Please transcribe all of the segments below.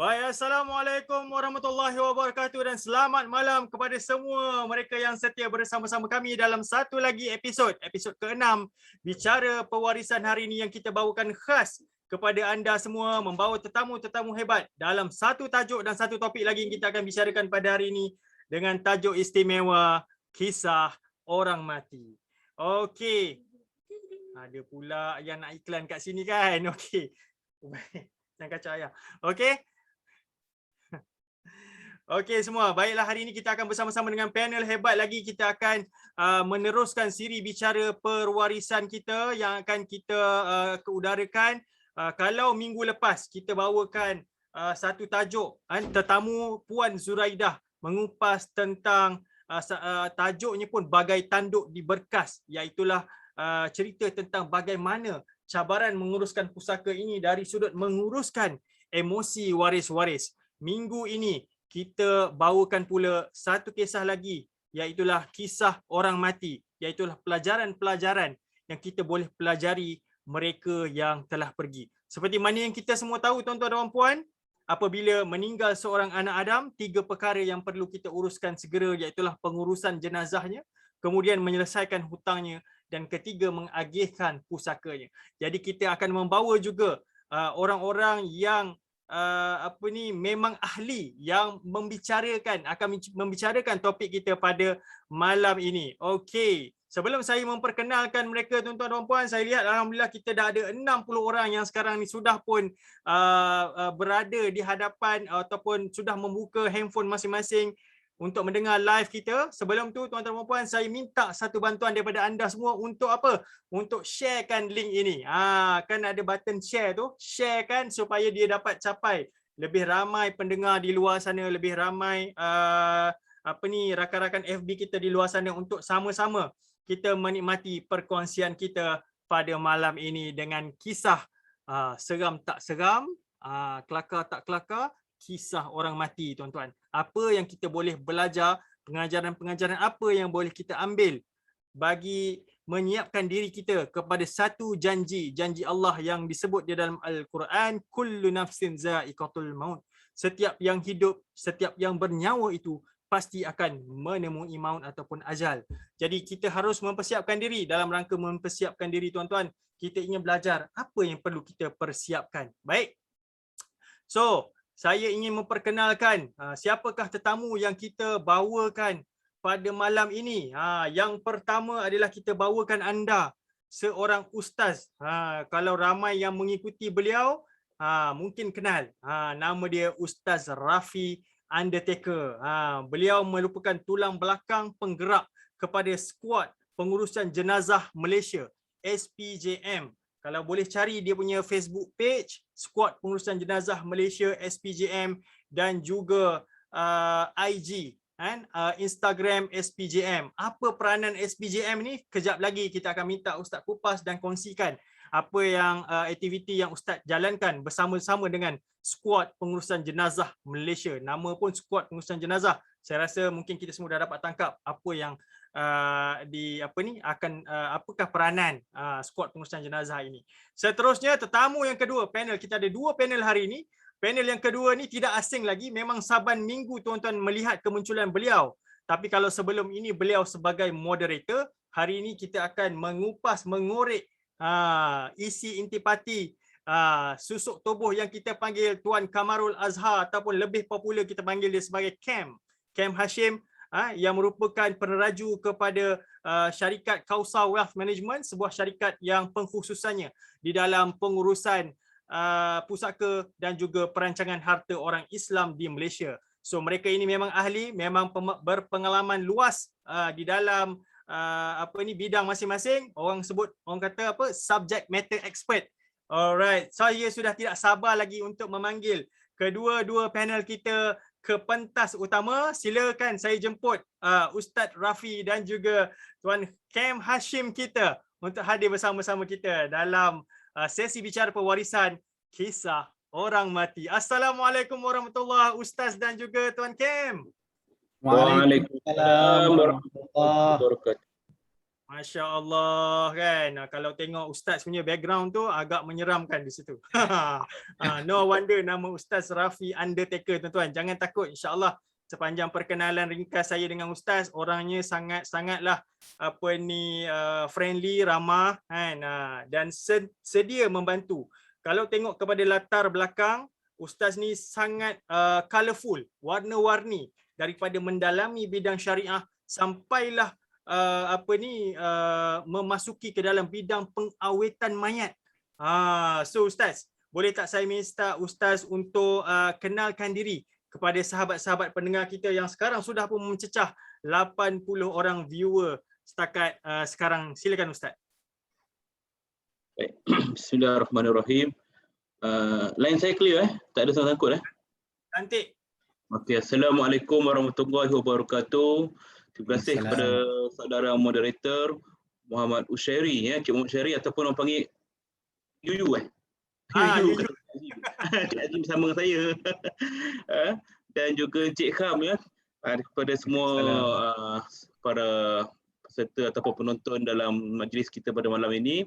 Baik, Assalamualaikum warahmatullahi wabarakatuh dan selamat malam kepada semua mereka yang setia bersama-sama kami dalam satu lagi episod ke-6 Bicara Pewarisan hari ini yang kita bawakan khas kepada anda semua, membawa tetamu-tetamu hebat dalam satu tajuk dan satu topik lagi yang kita akan bicarakan pada hari ini dengan tajuk istimewa Kisah Orang Mati. Okey. Ada pula yang nak iklan kat sini kan. Okey. Jangan kacau ayah. Okey. Okey semua, baiklah hari ini kita akan bersama-sama dengan panel hebat lagi. Kita akan meneruskan siri bicara perwarisan kita yang akan kita keudarakan. Kalau minggu lepas kita bawakan satu tajuk, tetamu Puan Zuraidah mengupas tentang tajuknya pun bagai tanduk di berkas, iaitulah cerita tentang bagaimana cabaran menguruskan pusaka ini dari sudut menguruskan emosi waris-waris. Minggu ini kita bawakan pula satu kisah lagi, iaitulah kisah orang mati, iaitulah pelajaran-pelajaran yang kita boleh pelajari mereka yang telah pergi. Seperti mana yang kita semua tahu tuan-tuan dan puan, apabila meninggal seorang anak Adam, 3 perkara yang perlu kita uruskan segera, iaitulah pengurusan jenazahnya, kemudian menyelesaikan hutangnya, dan ketiga mengagihkan pusakanya. Jadi kita akan membawa juga orang-orang yang memang ahli yang akan membicarakan topik kita pada malam ini. Okey, sebelum saya memperkenalkan mereka tuan-tuan dan puan, saya lihat alhamdulillah kita dah ada 60 orang yang sekarang ni sudah pun berada di hadapan ataupun sudah membuka handphone masing-masing untuk mendengar live kita. Sebelum tu tuan-tuan dan puan, saya minta satu bantuan daripada anda semua untuk apa? Untuk sharekan link ini. Kan ada button share tu, share kan supaya dia dapat capai lebih ramai pendengar di luar sana, lebih ramai rakan-rakan FB kita di luar sana untuk sama-sama kita menikmati perkongsian kita pada malam ini dengan kisah seram tak seram, kelakar tak kelakar, kisah orang mati tuan-tuan. Apa yang kita boleh belajar, pengajaran-pengajaran apa yang boleh kita ambil bagi menyiapkan diri kita kepada satu janji Allah yang disebut di dalam Al-Quran, kullu nafsin za'iqatul maut. Setiap yang hidup, setiap yang bernyawa itu pasti akan menemui maut ataupun ajal. Jadi kita harus mempersiapkan diri. Dalam rangka mempersiapkan diri tuan-tuan, kita ingin belajar apa yang perlu kita persiapkan. Baik. So, saya ingin memperkenalkan siapakah tetamu yang kita bawakan pada malam ini. Yang pertama adalah kita bawakan anda seorang ustaz. Kalau ramai yang mengikuti beliau, mungkin kenal. Nama dia Ustaz Rafi Undertaker. Beliau merupakan tulang belakang penggerak kepada skuad pengurusan jenazah Malaysia, SPJM. Kalau boleh cari dia punya Facebook page, Skuad Pengurusan Jenazah Malaysia SPJM, dan juga IG, Instagram SPJM. Apa peranan SPJM ni? Kejap lagi kita akan minta Ustaz kupas dan kongsikan apa yang aktiviti yang Ustaz jalankan bersama-sama dengan Skuad Pengurusan Jenazah Malaysia. Nama pun Skuad Pengurusan Jenazah. Saya rasa mungkin kita semua dah dapat tangkap apa yang apakah peranan skuad pengurusan jenazah ini. Seterusnya tetamu yang kedua, panel kita ada 2 panel hari ini. Panel yang kedua ni tidak asing lagi, memang saban minggu tuan-tuan melihat kemunculan beliau. Tapi kalau sebelum ini beliau sebagai moderator, hari ini kita akan mengupas, mengorek isi intipati susuk tubuh yang kita panggil Tuan Kamarul Azhar, ataupun lebih popular kita panggil dia sebagai Cam Hashim, yang merupakan peneraju kepada syarikat Kausar Wealth Management, sebuah syarikat yang pengkhususannya di dalam pengurusan pusaka dan juga perancangan harta orang Islam di Malaysia. So mereka ini memang ahli, memang berpengalaman luas di dalam bidang masing-masing. Orang kata apa? Subject matter expert. Alright, saya sudah tidak sabar lagi untuk memanggil kedua-dua panel kita ke pentas utama. Silakan saya jemput Ustaz Rafi dan juga Tuan Cam Hashim kita untuk hadir bersama-sama kita dalam sesi bicara pewarisan kisah orang mati. Assalamualaikum warahmatullahi Ustaz dan juga Tuan Cam. Waalaikumsalam warahmatullahi wabarakatuh. Masya Allah kan. Kalau tengok Ustaz punya background tu agak menyeramkan di situ. No wonder nama Ustaz Rafi Undertaker, tuan-tuan. Jangan takut, insya-Allah sepanjang perkenalan ringkas saya dengan Ustaz, orangnya sangatlah friendly, ramah kan, dan sedia membantu. Kalau tengok kepada latar belakang, Ustaz ni sangat colourful, warna-warni, daripada mendalami bidang syariah sampailah memasuki ke dalam bidang pengawetan mayat. So Ustaz, boleh tak saya minta Ustaz untuk kenalkan diri kepada sahabat-sahabat pendengar kita yang sekarang sudah pun mencecah 80 orang viewer setakat sekarang. Silakan Ustaz. Baik. Bismillahirrahmanirrahim. Line saya clear Tak ada sangkut Cantik. Okey, Assalamualaikum warahmatullahi wabarakatuh. Terima kasih kepada saudara moderator Muhammad Ushairi, Cik Muhammad Ushairi, ataupun orang panggil Yuyu Yuyu. Cik Azim sama saya. Dan juga Cik Kham kepada semua para peserta ataupun penonton dalam majlis kita pada malam ini.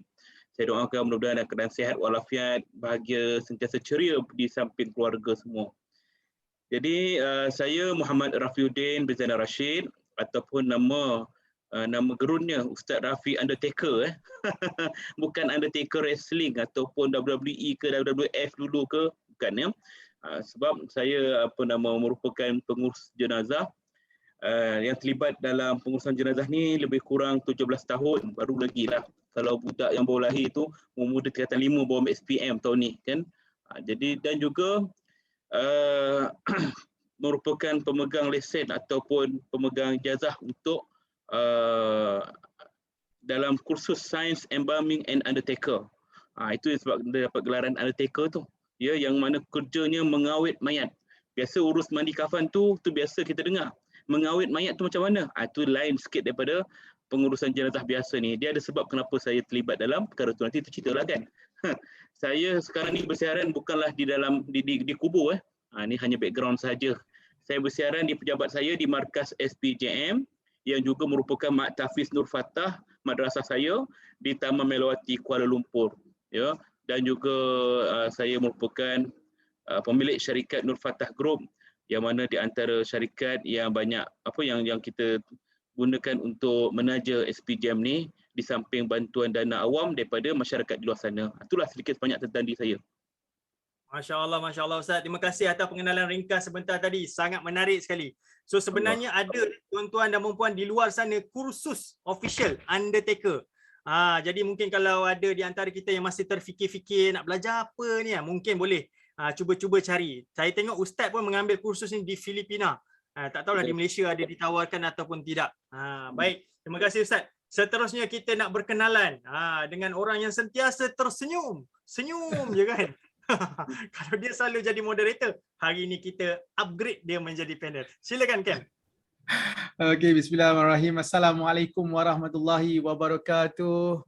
Saya doakan mudah-mudahan dalam keadaan sihat walafiat, bahagia, sentiasa ceria di samping keluarga semua. Jadi saya Muhammad Rafiuddin bin Zainal Rashid, ataupun nama gerunnya Ustaz Rafi Undertaker bukan Undertaker Wrestling ataupun WWE ke WWF dulu ke, bukan sebab saya merupakan pengurus jenazah yang terlibat dalam pengurusan jenazah ni lebih kurang 17 tahun, baru lagi lah kalau budak yang baru lahir tu umur dia tingkatan 5 bawah SPM tahun ni kan. Jadi dan juga merupakan pemegang lesen ataupun pemegang ijazah untuk dalam kursus Science Embalming and Undertaker. Itu sebab dia dapat gelaran Undertaker tu. Yang mana kerjanya mengawet mayat. Biasa urus mandi kafan tu biasa kita dengar. Mengawet mayat tu macam mana? Itu lain sikit daripada pengurusan jenazah biasa ni. Dia ada sebab kenapa saya terlibat dalam perkara tu, nanti terceritalah kan. Saya sekarang ni bersiaran bukanlah di dalam di kubur ini hanya background saja. Saya bersiaran di pejabat saya di markas SPJM yang juga merupakan Mak Tafiz Nur Fatah, madrasah saya di Taman Melawati Kuala Lumpur. Dan juga saya merupakan pemilik syarikat Nur Fatah Group, yang mana di antara syarikat yang banyak yang kita gunakan untuk menaja SPJM ni, di samping bantuan dana awam daripada masyarakat di luar sana. Itulah sedikit banyak tentang diri saya. Masya Allah Ustaz. Terima kasih atas pengenalan ringkas sebentar tadi. Sangat menarik sekali. So sebenarnya ada tuan-tuan dan puan-puan di luar sana kursus official Undertaker. Jadi mungkin kalau ada di antara kita yang masih terfikir-fikir nak belajar apa ni, mungkin boleh cuba-cuba cari. Saya tengok Ustaz pun mengambil kursus ni di Filipina. Tak tahulah di Malaysia ada ditawarkan ataupun tidak. Baik, terima kasih Ustaz. Seterusnya kita nak berkenalan dengan orang yang sentiasa tersenyum. Senyum je kan. Kalau dia selalu jadi moderator, hari ini kita upgrade dia menjadi panel. Silakan Ken. Okey, bismillahirrahmanirrahim. Assalamualaikum warahmatullahi wabarakatuh.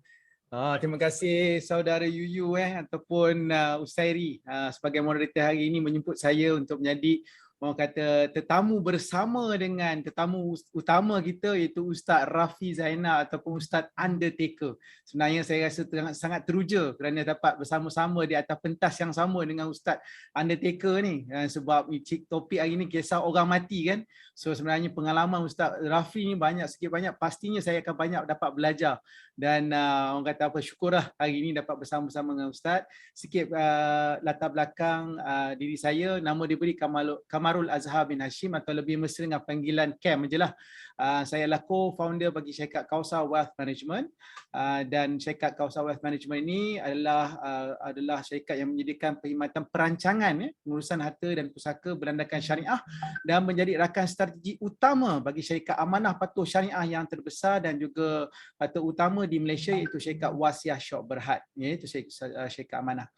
Terima kasih saudara Yuyu ataupun Usairi sebagai moderator hari ini menjemput saya untuk menjadi orang kata tetamu bersama dengan tetamu utama kita, iaitu Ustaz Rafi Zainal ataupun Ustaz Undertaker. Sebenarnya saya rasa sangat teruja kerana dapat bersama-sama di atas pentas yang sama dengan Ustaz Undertaker ni, sebab topik hari ni kisah orang mati kan. So sebenarnya pengalaman Ustaz Rafi ni sikit banyak pastinya saya akan banyak dapat belajar, dan orang kata syukurlah hari ini dapat bersama-sama dengan Ustaz. Sikit latar belakang diri saya, nama diberi Kamarul Azhar bin Hashim, atau lebih mesra dengan panggilan Cam je lah. Saya adalah co-founder bagi syarikat Kausar Wealth Management, dan syarikat Kausar Wealth Management ini adalah syarikat yang menyediakan perkhidmatan perancangan pengurusan harta dan pusaka berlandakan syariah, dan menjadi rakan strategi utama bagi syarikat amanah patuh syariah yang terbesar dan juga terutama di Malaysia, iaitu syarikat Wasiah Syok Berhad, iaitu syarikat amanah.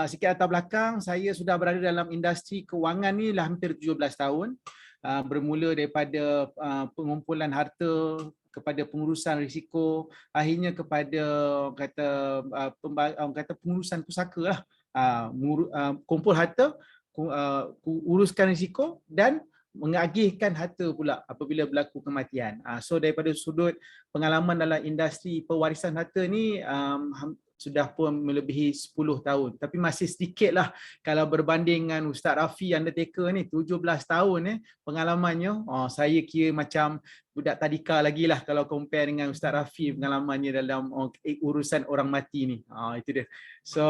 Sikit latar belakang, saya sudah berada dalam industri kewangan ni dah hampir 17 tahun. Bermula daripada pengumpulan harta, kepada pengurusan risiko, akhirnya kepada pengurusan pusaka lah. Kumpul harta, uruskan risiko, dan mengagihkan harta pula apabila berlaku kematian. So daripada sudut pengalaman dalam industri pewarisan harta ni sudah pun melebihi 10 tahun. Tapi masih sedikitlah kalau berbanding dengan Ustaz Rafi Undertaker ni 17 tahun pengalamannya. Saya kira macam budak tadika lagi lah kalau compare dengan Ustaz Rafi pengalamannya dalam urusan orang mati ni. Itu dia. So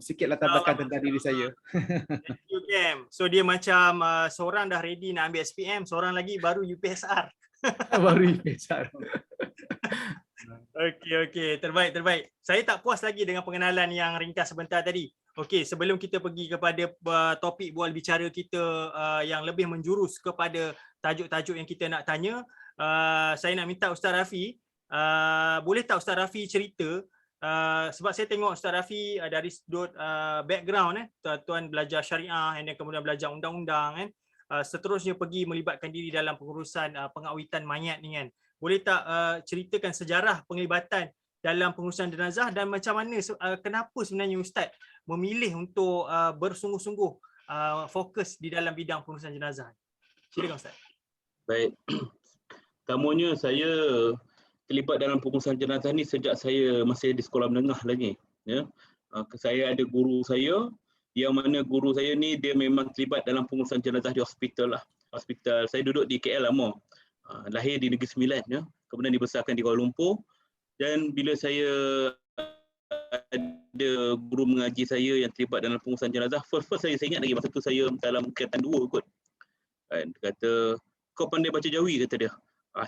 sikit latar belakang tentang diri saya. Thank you, Cam. So dia macam seorang dah ready nak ambil SPM, seorang lagi baru UPSR. Baru UPSR. Okey, terbaik. Saya tak puas lagi dengan pengenalan yang ringkas sebentar tadi. Okey, sebelum kita pergi kepada topik bual bicara kita yang lebih menjurus kepada tajuk-tajuk yang kita nak tanya, saya nak minta Ustaz Rafi, boleh tak Ustaz Rafi cerita, sebab saya tengok Ustaz Rafi dari sudut background tuan belajar syariah dan kemudian belajar undang-undang seterusnya pergi melibatkan diri dalam pengurusan pengawitan mayat ni kan. Boleh tak ceritakan sejarah penglibatan dalam pengurusan jenazah dan macam mana, kenapa sebenarnya Ustaz memilih untuk bersungguh-sungguh fokus di dalam bidang pengurusan jenazah? Silakan Ustaz. Baik. Pertamanya saya terlibat dalam pengurusan jenazah ni sejak saya masih di sekolah menengah lagi. Ya. Saya ada guru saya yang mana guru saya ni dia memang terlibat dalam pengurusan jenazah di hospital lah. Hospital. Saya duduk di KL lama. Lahir di Negeri Sembilan, ya. Kemudian dibesarkan di Kuala Lumpur, dan bila saya ada guru mengaji saya yang terlibat dalam pengurusan jenazah, first saya ingat lagi masa tu saya dalam tingkatan 2 kot. Dia kata, kau pandai baca Jawi, kata dia.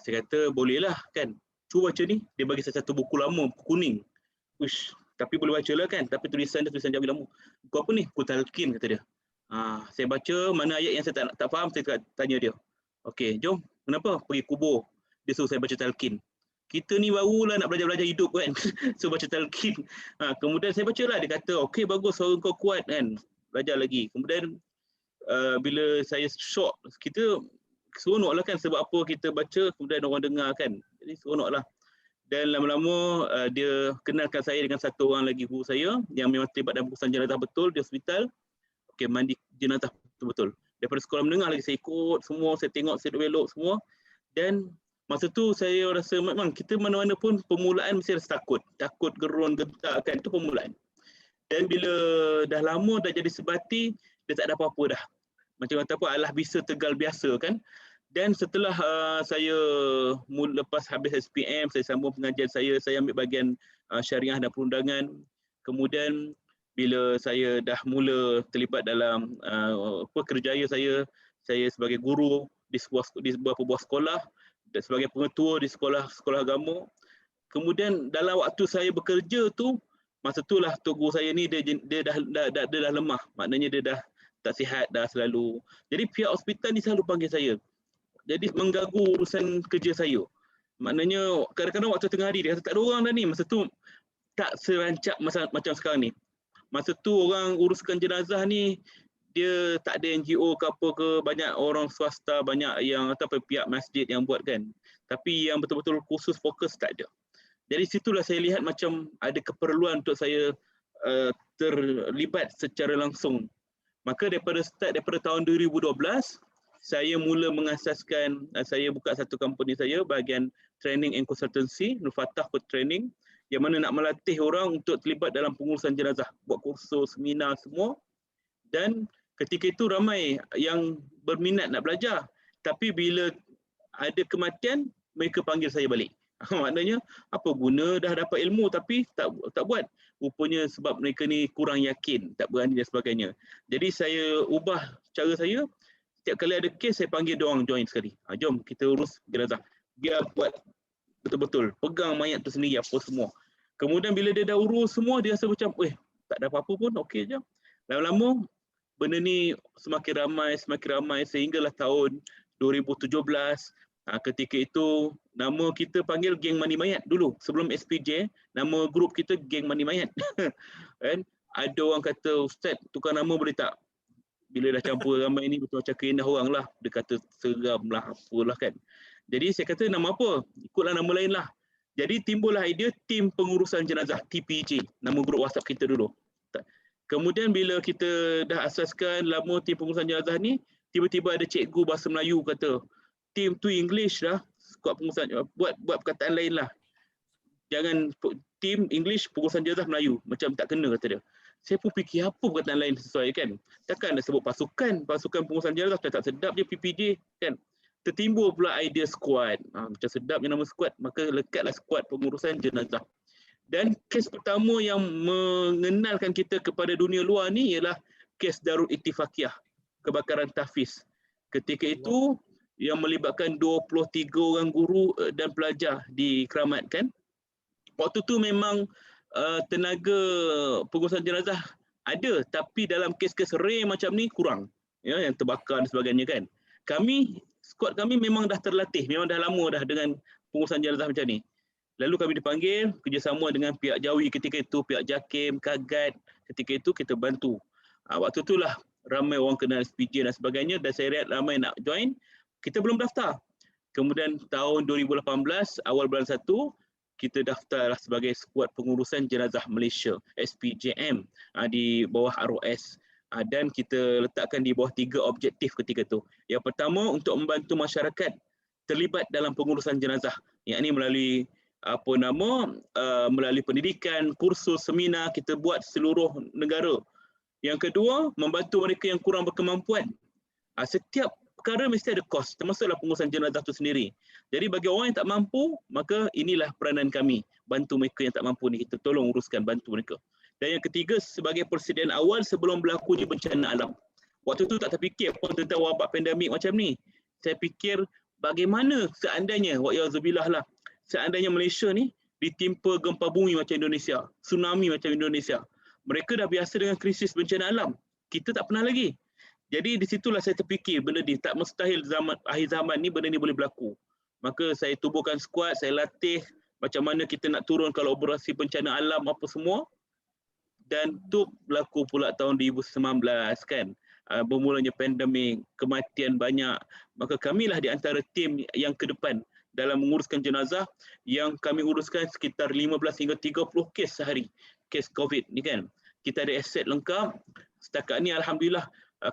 Saya kata bolehlah kan, cuba baca ni. Dia bagi saya satu buku lama, buku kuning. Uish, tapi boleh baca lah kan, tapi tulisan Jawi lama. Buku apa ni? Buku talqin, kata dia. Saya baca, mana ayat yang saya tak faham, saya tanya dia. Okey, jom. Kenapa? Pergi kubur. Dia suruh saya baca talqin. Kita ni barulah nak belajar hidup kan. So baca talqin. Kemudian saya bacalah. Dia kata, okey bagus, suara kau kuat kan. Belajar lagi. Kemudian bila saya shock, kita seronok lah kan sebab apa kita baca, kemudian orang dengar kan. Jadi seronok lah. Dan lama-lama dia kenalkan saya dengan satu orang lagi guru saya yang memang terlibat dalam pengurusan jenazah betul di hospital. Okey, mandi jenazah betul-betul. Daripada sekolah menengah lagi saya ikut semua, saya tengok, saya belok semua. Dan masa tu saya rasa memang kita mana-mana pun permulaan mesti rasa takut. Takut, gerun, getak kan, itu permulaan. Dan bila dah lama dah jadi sebati, dia tak ada apa-apa dah. Macam kata apa, alah bisa tegal biasa kan. Dan setelah saya lepas habis SPM, saya sambung pengajian saya ambil bahagian syariah dan perundangan. Kemudian bila saya dah mula terlibat dalam kerjaya saya sebagai guru di beberapa buah sekolah dan sebagai pengetua di sekolah agama. Kemudian dalam waktu saya bekerja tu, masa itulah tok guru saya ni dia dah lemah. Maknanya dia dah tak sihat dah selalu. Jadi pihak hospital ni selalu panggil saya. Jadi mengganggu urusan kerja saya. Maknanya kadang-kadang waktu tengah hari dia kata tak ada orang dah ni. Masa tu tak serancak macam sekarang ni. Masa tu orang uruskan jenazah ni dia tak ada NGO ke apa ke, banyak orang swasta, banyak yang ataupun pihak masjid yang buat kan. Tapi yang betul-betul khusus fokus tak ada. Jadi situlah saya lihat macam ada keperluan untuk saya terlibat secara langsung. Maka daripada tahun 2012 saya mula mengasaskan, saya buka satu company saya bahagian training and consultancy, Nur Fatah Training, yang mana nak melatih orang untuk terlibat dalam pengurusan jenazah, buat kursus, seminar semua. Dan ketika itu ramai yang berminat nak belajar, tapi bila ada kematian mereka panggil saya balik. Maknanya apa guna dah dapat ilmu tapi tak buat. Rupanya sebab mereka ni kurang yakin, tak berani dan sebagainya. Jadi saya ubah cara saya. Setiap kali ada kes saya panggil dia orang join sekali. Jom kita urus jenazah. Dia buat betul-betul, pegang mayat tu sendiri apa semua. Kemudian bila dia dah urus semua, dia rasa macam, tak ada apa-apa pun, okey je. Lama-lama benda ni semakin ramai sehinggalah tahun 2017. Ketika itu nama kita panggil Geng Mandi Mayat dulu. Sebelum SPJ, nama grup kita Geng Mandi Mayat. Kan? Ada orang kata, Ustaz tukar nama boleh tak? Bila dah campur ramai ni betul macam keindah orang lah. Dia kata seram lah, apalah kan. Jadi saya kata nama apa? Ikutlah nama lain lah. Jadi timbullah idea Tim Pengurusan Jenazah, TPJ. Nama grup WhatsApp kita dulu. Kemudian bila kita dah asaskan lama Tim Pengurusan Jenazah ni, tiba-tiba ada cikgu bahasa Melayu kata, tim tu English lah, skuad pengurusan buat perkataan lain lah. Jangan tim English pengurusan jenazah Melayu, macam tak kena kata dia. Saya pun fikir apa perkataan lain sesuai kan. Takkan nak sebut pasukan pengurusan jenazah tak sedap je PPJ kan. Tertimbul pula idea skuad. Macam sedapnya nama skuad, maka lekatlah skuad pengurusan jenazah. Dan kes pertama yang mengenalkan kita kepada dunia luar ni ialah kes Darul Ittifaqiyah, kebakaran Tahfiz. Ketika itu yang melibatkan 23 orang guru dan pelajar di Keramat kan. Waktu tu memang tenaga pengurusan jenazah ada, tapi dalam kes-kes rare macam ni kurang. Ya, yang terbakar dan sebagainya kan. Skuad kami memang dah terlatih, memang dah lama dah dengan pengurusan jenazah macam ni. Lalu kami dipanggil kerjasama dengan pihak Jawi ketika itu, pihak JAKIM, KAGAT, ketika itu kita bantu. Waktu itulah ramai orang kenal SPJ dan sebagainya dan saya lihat ramai nak join. Kita belum daftar. Kemudian tahun 2018, awal bulan 1, kita daftarlah sebagai skuad pengurusan jenazah Malaysia, SPJM, di bawah ROS. Dan kita letakkan di bawah 3 objektif ketika itu. Yang pertama, untuk membantu masyarakat terlibat dalam pengurusan jenazah. Yang ini melalui pendidikan, kursus, seminar kita buat seluruh negara. Yang kedua, membantu mereka yang kurang berkemampuan. Setiap perkara mesti ada kos, termasuklah pengurusan jenazah itu sendiri. Jadi bagi orang yang tak mampu, maka inilah peranan kami. Bantu mereka yang tak mampu ni, kita tolong uruskan, bantu mereka. Dan yang ketiga, sebagai persediaan awal sebelum berlakunya bencana alam. Waktu tu tak terfikir pun tentang wabak pandemik macam ni. Saya fikir bagaimana seandainya, wa'yazubillah lah, seandainya Malaysia ni ditimpa gempa bumi macam Indonesia, tsunami macam Indonesia. Mereka dah biasa dengan krisis bencana alam. Kita tak pernah lagi. Jadi di situlah saya terfikir benda ni tak mustahil akhir zaman ni benda ni boleh berlaku. Maka saya tubuhkan skuad, saya latih macam mana kita nak turun kalau operasi bencana alam apa semua. Dan tu berlaku pula tahun 2019 kan. Bermulanya pandemik, kematian banyak. Maka kamilah di antara tim yang ke depan dalam menguruskan jenazah yang kami uruskan sekitar 15 hingga 30 kes sehari. Kes COVID ni kan. Kita ada aset lengkap. Setakat ni alhamdulillah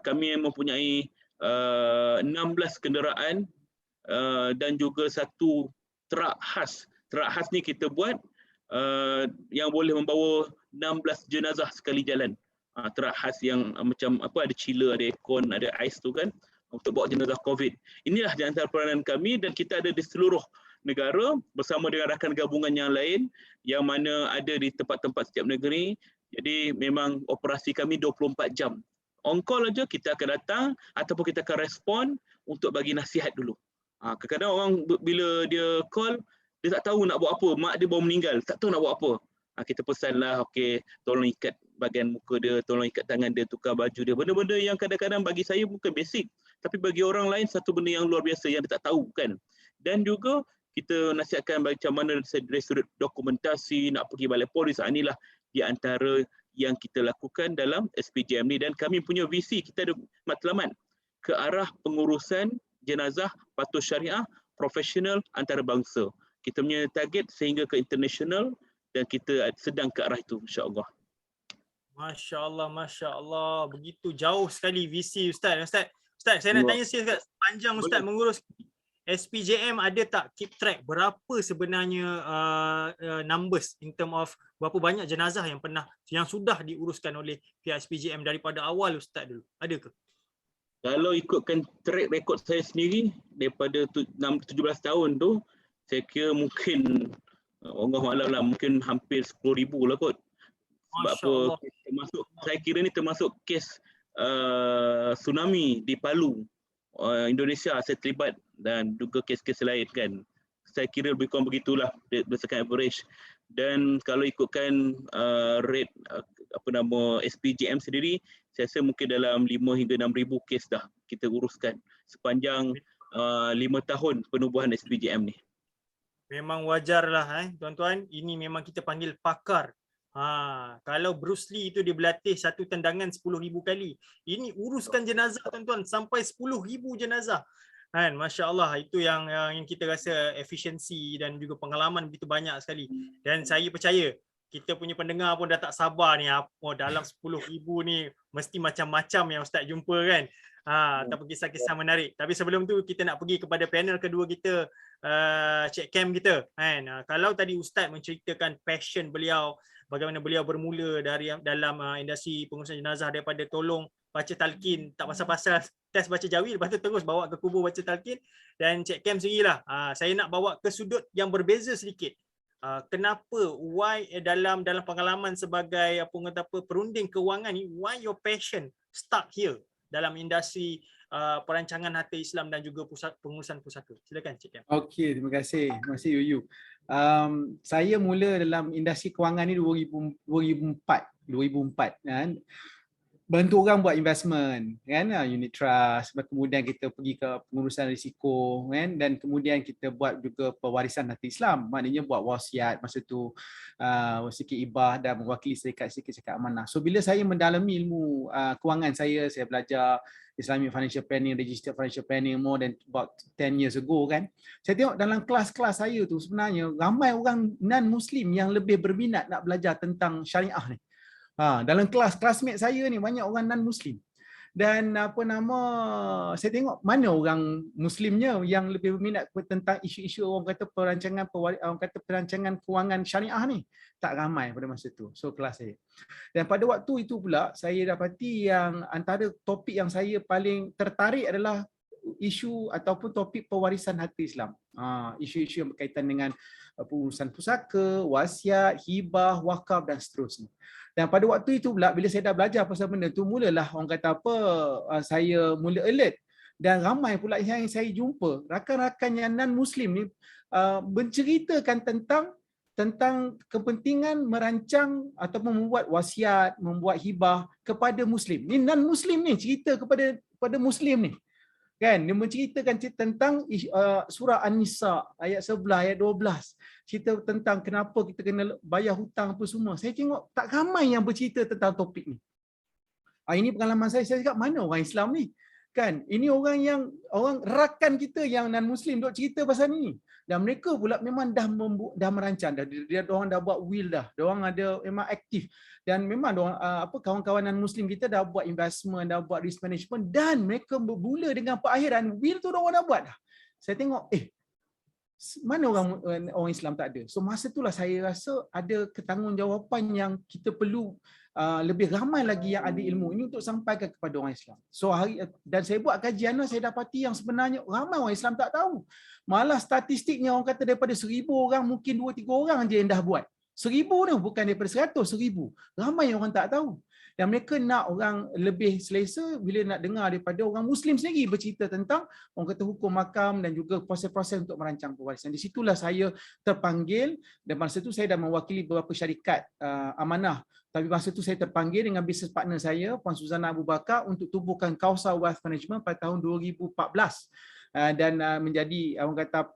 kami mempunyai 16 kenderaan dan juga 1 truk khas. Truk khas ni kita buat yang boleh membawa 16 jenazah sekali jalan. Truk khas yang macam ada chiller, ada aircon, ada ais tu kan untuk bawa jenazah COVID. Inilah di antara peranan kami dan kita ada di seluruh negara bersama dengan rakan gabungan yang lain yang mana ada di tempat-tempat setiap negeri. Jadi memang operasi kami 24 jam. On call aja kita akan datang ataupun kita akan respon untuk bagi nasihat dulu. Kadang-kadang orang bila dia call, dia tak tahu nak buat apa. Mak dia baru meninggal, tak tahu nak buat apa. Kita pesanlah, okey, tolong ikat bahagian muka dia, tolong ikat tangan dia, tukar baju dia. Benda-benda yang kadang-kadang bagi saya bukan basic. Tapi bagi orang lain satu benda yang luar biasa yang dia tak tahu kan. Dan juga kita nasihatkan macam mana dari sudut dokumentasi, nak pergi balai polis. Inilah di antara yang kita lakukan dalam SPJM ni dan kami punya visi, kita ada matlamat ke arah pengurusan jenazah patuh syariah profesional antarabangsa. Kita punya target sehingga ke international dan kita sedang ke arah itu insya-Allah. Masya-Allah, masya-Allah, begitu jauh sekali visi Ustaz. Ustaz, saya nak tanya sikit sepanjang Ustaz mengurus SPJM, ada tak keep track berapa sebenarnya numbers in term of berapa banyak jenazah yang sudah diuruskan oleh pihak SPJM daripada awal Ustaz dulu? Ada ke? Kalau ikutkan track record saya sendiri daripada 17 tahun tu, saya kira mungkin Allah Alam lah, mungkin hampir 10,000 lah kot. Sebab apa, saya kira ni termasuk kes tsunami di Palu, Indonesia saya terlibat dan juga kes-kes lain kan. Saya kira lebih kurang begitulah berdasarkan average. Dan kalau ikutkan rate SPJM sendiri, saya rasa mungkin dalam 5 hingga 6,000 kes dah kita uruskan sepanjang 5 tahun penubuhan SPJM ni. Memang wajarlah tuan-tuan, ini memang kita panggil pakar. Kalau Bruce Lee itu dia berlatih satu tendangan 10,000 kali. Ini uruskan jenazah tuan-tuan sampai 10,000 jenazah. Kan, masya-Allah, itu yang kita rasa efisiensi dan juga pengalaman begitu banyak sekali. Dan saya percaya kita punya pendengar pun dah tak sabar ni, apa dalam 10,000 ni mesti macam-macam yang Ustaz jumpa kan. ataupun kisah-kisah menarik. Tapi sebelum tu kita nak pergi kepada panel kedua kita, Cik Cam kita kan. Kalau tadi Ustaz menceritakan passion beliau, bagaimana beliau bermula dari dalam industri pengurusan jenazah daripada tolong baca talqin tak pasal-pasal, test baca jawi, lepas tu terus bawa ke kubur baca talqin. Dan Cik Cam sendirilah, saya nak bawa ke sudut yang berbeza sedikit. Kenapa, why dalam pengalaman sebagai perunding kewangan ni, why your passion start here dalam industri perancangan harta Islam dan juga pengurusan pusaka? Silakan Cik Cam. Okey, terima kasih. Terima kasih Yuyu. Saya mula dalam industri kewangan ni 2004 kan. Bantu orang buat investment kan, unit trust, kemudian kita pergi ke pengurusan risiko kan, dan kemudian kita buat juga pewarisan harta Islam, maknanya buat wasiat masa tu, sikit ibah dan mewakili syarikat amanah. So bila saya mendalami ilmu kewangan, saya belajar Islamic Financial Planning, Registered Financial Planning more than about 10 years ago kan. Saya tengok dalam kelas-kelas saya tu sebenarnya ramai orang non-Muslim yang lebih berminat nak belajar tentang syariah ni. Dalam classmate saya ni banyak orang non-Muslim. Dan saya tengok mana orang Muslimnya yang lebih berminat tentang isu-isu orang kata perancangan kewangan syariah ni. Tak ramai pada masa tu. So kelas saya. Dan pada waktu itu pula saya dapati yang antara topik yang saya paling tertarik adalah isu ataupun topik pewarisan harta Islam. Isu-isu yang berkaitan dengan pengurusan pusaka, wasiat, hibah, wakaf dan seterusnya. Dan pada waktu itu pula bila saya dah belajar pasal benda tu, mulalah orang kata saya mula alert. Dan ramai pula yang saya jumpa rakan-rakan yang non-Muslim ni menceritakan tentang kepentingan merancang ataupun membuat wasiat, membuat hibah kepada Muslim. Ni non-Muslim ni cerita kepada Muslim ni. Kan, dia menceritakan tentang surah An-Nisa ayat 11, ayat 12. Cerita tentang kenapa kita kena bayar hutang apa semua. Saya tengok tak ramai yang bercerita tentang topik ni. Ini pengalaman saya cakap mana orang Islam ni? Kan, ini orang rakan kita yang non-Muslim duk cerita pasal ni. Dan mereka pula memang dah merancang dah. Diorang dah buat will dah. Diorang ada memang aktif. Dan memang kawan-kawan non-Muslim kita dah buat investment, dah buat risk management, dan mereka bermula dengan perakhiran will tu diorang dah buat dah. Saya tengok mana orang Islam tak ada. So masa itulah saya rasa ada ketanggungjawatan yang kita perlu lebih ramai lagi yang ada ilmu ini untuk sampaikan kepada orang Islam. So dan saya buat kajian, saya dapati yang sebenarnya ramai orang Islam tak tahu. Malah statistiknya orang kata daripada 1,000 orang mungkin 2-3 orang je yang dah buat. 1,000 tu bukan daripada 100, 1,000. Ramai orang tak tahu. Dan mereka nak orang lebih selesa bila nak dengar daripada orang Muslim sendiri bercerita tentang orang kata hukum makam dan juga proses-proses untuk merancang pewarisan. Di situlah saya terpanggil, dan masa tu saya dah mewakili beberapa syarikat amanah. Tapi masa tu saya terpanggil dengan business partner saya, Puan Suzana Abu Bakar, untuk tubuhkan Kausar Wealth Management pada tahun 2014. Dan menjadi orang kata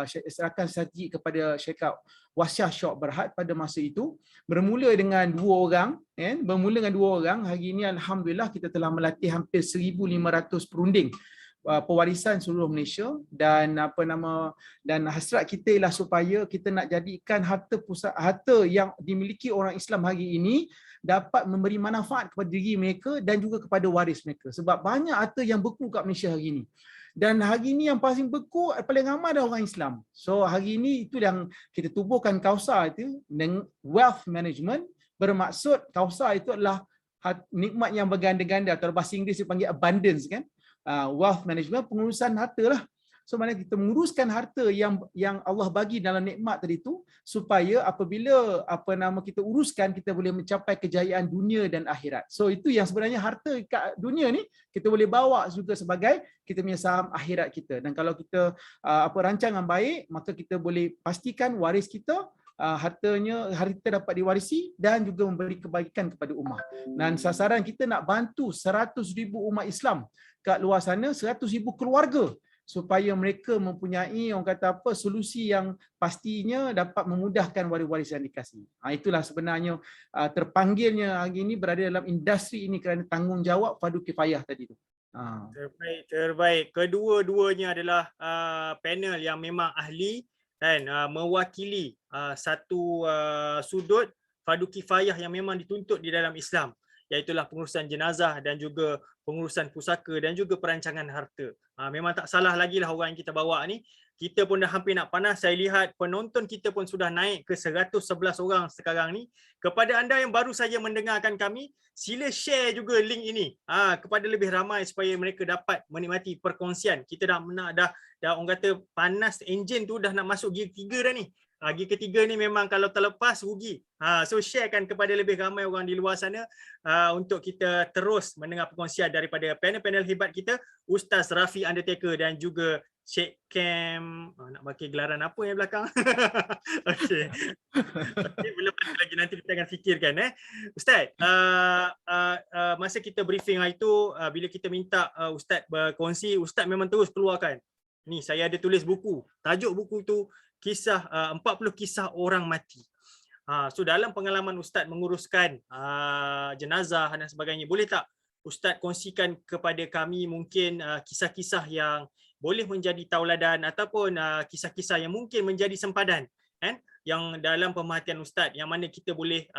serahkan strategi kepada syarikat Wasiah Syok Berhad pada masa itu, bermula dengan 2 orang. Hari ini alhamdulillah kita telah melatih hampir 1,500 perunding pewarisan seluruh Malaysia, dan dan hasrat kita ialah supaya kita nak jadikan harta yang dimiliki orang Islam hari ini dapat memberi manfaat kepada diri mereka dan juga kepada waris mereka, sebab banyak harta yang beku kat Malaysia hari ini. Dan hari ini yang paling beku, paling ramai adalah orang Islam. So hari ini itu yang kita tubuhkan Kausar itu dengan wealth management, bermaksud Kausar itu adalah nikmat yang berganda-ganda, atau bahasa Inggeris dipanggil abundance kan. Wealth management, pengurusan harta lah. So maknanya kita menguruskan harta yang Allah bagi dalam nikmat tadi tu, supaya apabila kita uruskan, kita boleh mencapai kejayaan dunia dan akhirat. So itu yang sebenarnya harta kat dunia ni kita boleh bawa juga sebagai kita punya saham akhirat kita. Dan kalau kita rancangan baik, maka kita boleh pastikan waris kita harta kita dapat diwarisi dan juga memberi kebaikan kepada umat. Dan sasaran kita nak bantu 100,000 umat Islam kat luar sana, 100,000 keluarga, supaya mereka mempunyai solusi yang pastinya dapat memudahkan waris-waris yang dikasih. Itulah sebenarnya terpanggilnya hari ini berada dalam industri ini kerana tanggungjawab fardu kifayah tadi tu. Terbaik. Kedua-duanya adalah panel yang memang ahli dan mewakili satu sudut fardu kifayah yang memang dituntut di dalam Islam. iaitulah pengurusan jenazah dan juga pengurusan pusaka dan juga perancangan harta. Memang tak salah lagi lah orang yang kita bawa ni. Kita pun dah hampir nak panas. Saya lihat penonton kita pun sudah naik ke 111 orang sekarang ni. Kepada anda yang baru saja mendengarkan kami, sila share juga link ini kepada lebih ramai supaya mereka dapat menikmati perkongsian. Kita dah orang kata panas enjin tu dah nak masuk gear 3 dah ni. Gear ketiga ni memang kalau terlepas rugi. So sharekan kepada lebih ramai orang di luar sana untuk kita terus mendengar perkongsian daripada panel-panel hebat kita, Ustaz Rafi Undertaker dan juga Sheikh Cam. Nak pakai gelaran apa yang belakang? Okey. Belum ada lagi, nanti kita akan fikirkan. Ustaz, masa kita briefing hari tu, bila kita minta Ustaz berkongsi, Ustaz memang terus keluarkan. Ni saya ada tulis buku. Tajuk buku tu kisah 40 kisah orang mati. So dalam pengalaman Ustaz menguruskan jenazah dan sebagainya, boleh tak Ustaz kongsikan kepada kami mungkin kisah-kisah yang boleh menjadi tauladan ataupun kisah-kisah yang mungkin menjadi sempadan yang dalam pemerhatian Ustaz, yang mana kita boleh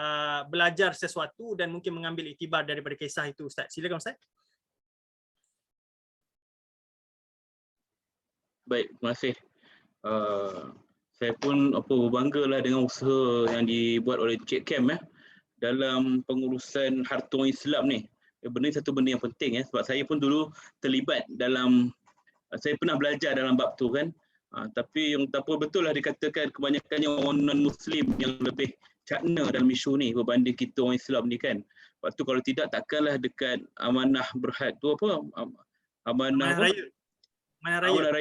belajar sesuatu dan mungkin mengambil iktibar daripada kisah itu, Ustaz. Silakan Ustaz. Baik, terima kasih. Saya pun berbanggalah dengan usaha yang dibuat oleh Cik Cam dalam pengurusan harta Islam ni. Benda satu benda yang penting sebab saya pun dulu terlibat dalam, saya pernah belajar dalam bab tu kan. Tapi yang betul lah dikatakan kebanyakannya orang non-Muslim yang lebih cakna dalam isu ni berbanding kita orang Islam ni kan. Sebab tu kalau tidak takkanlah dekat amanah berhad tu amanah raya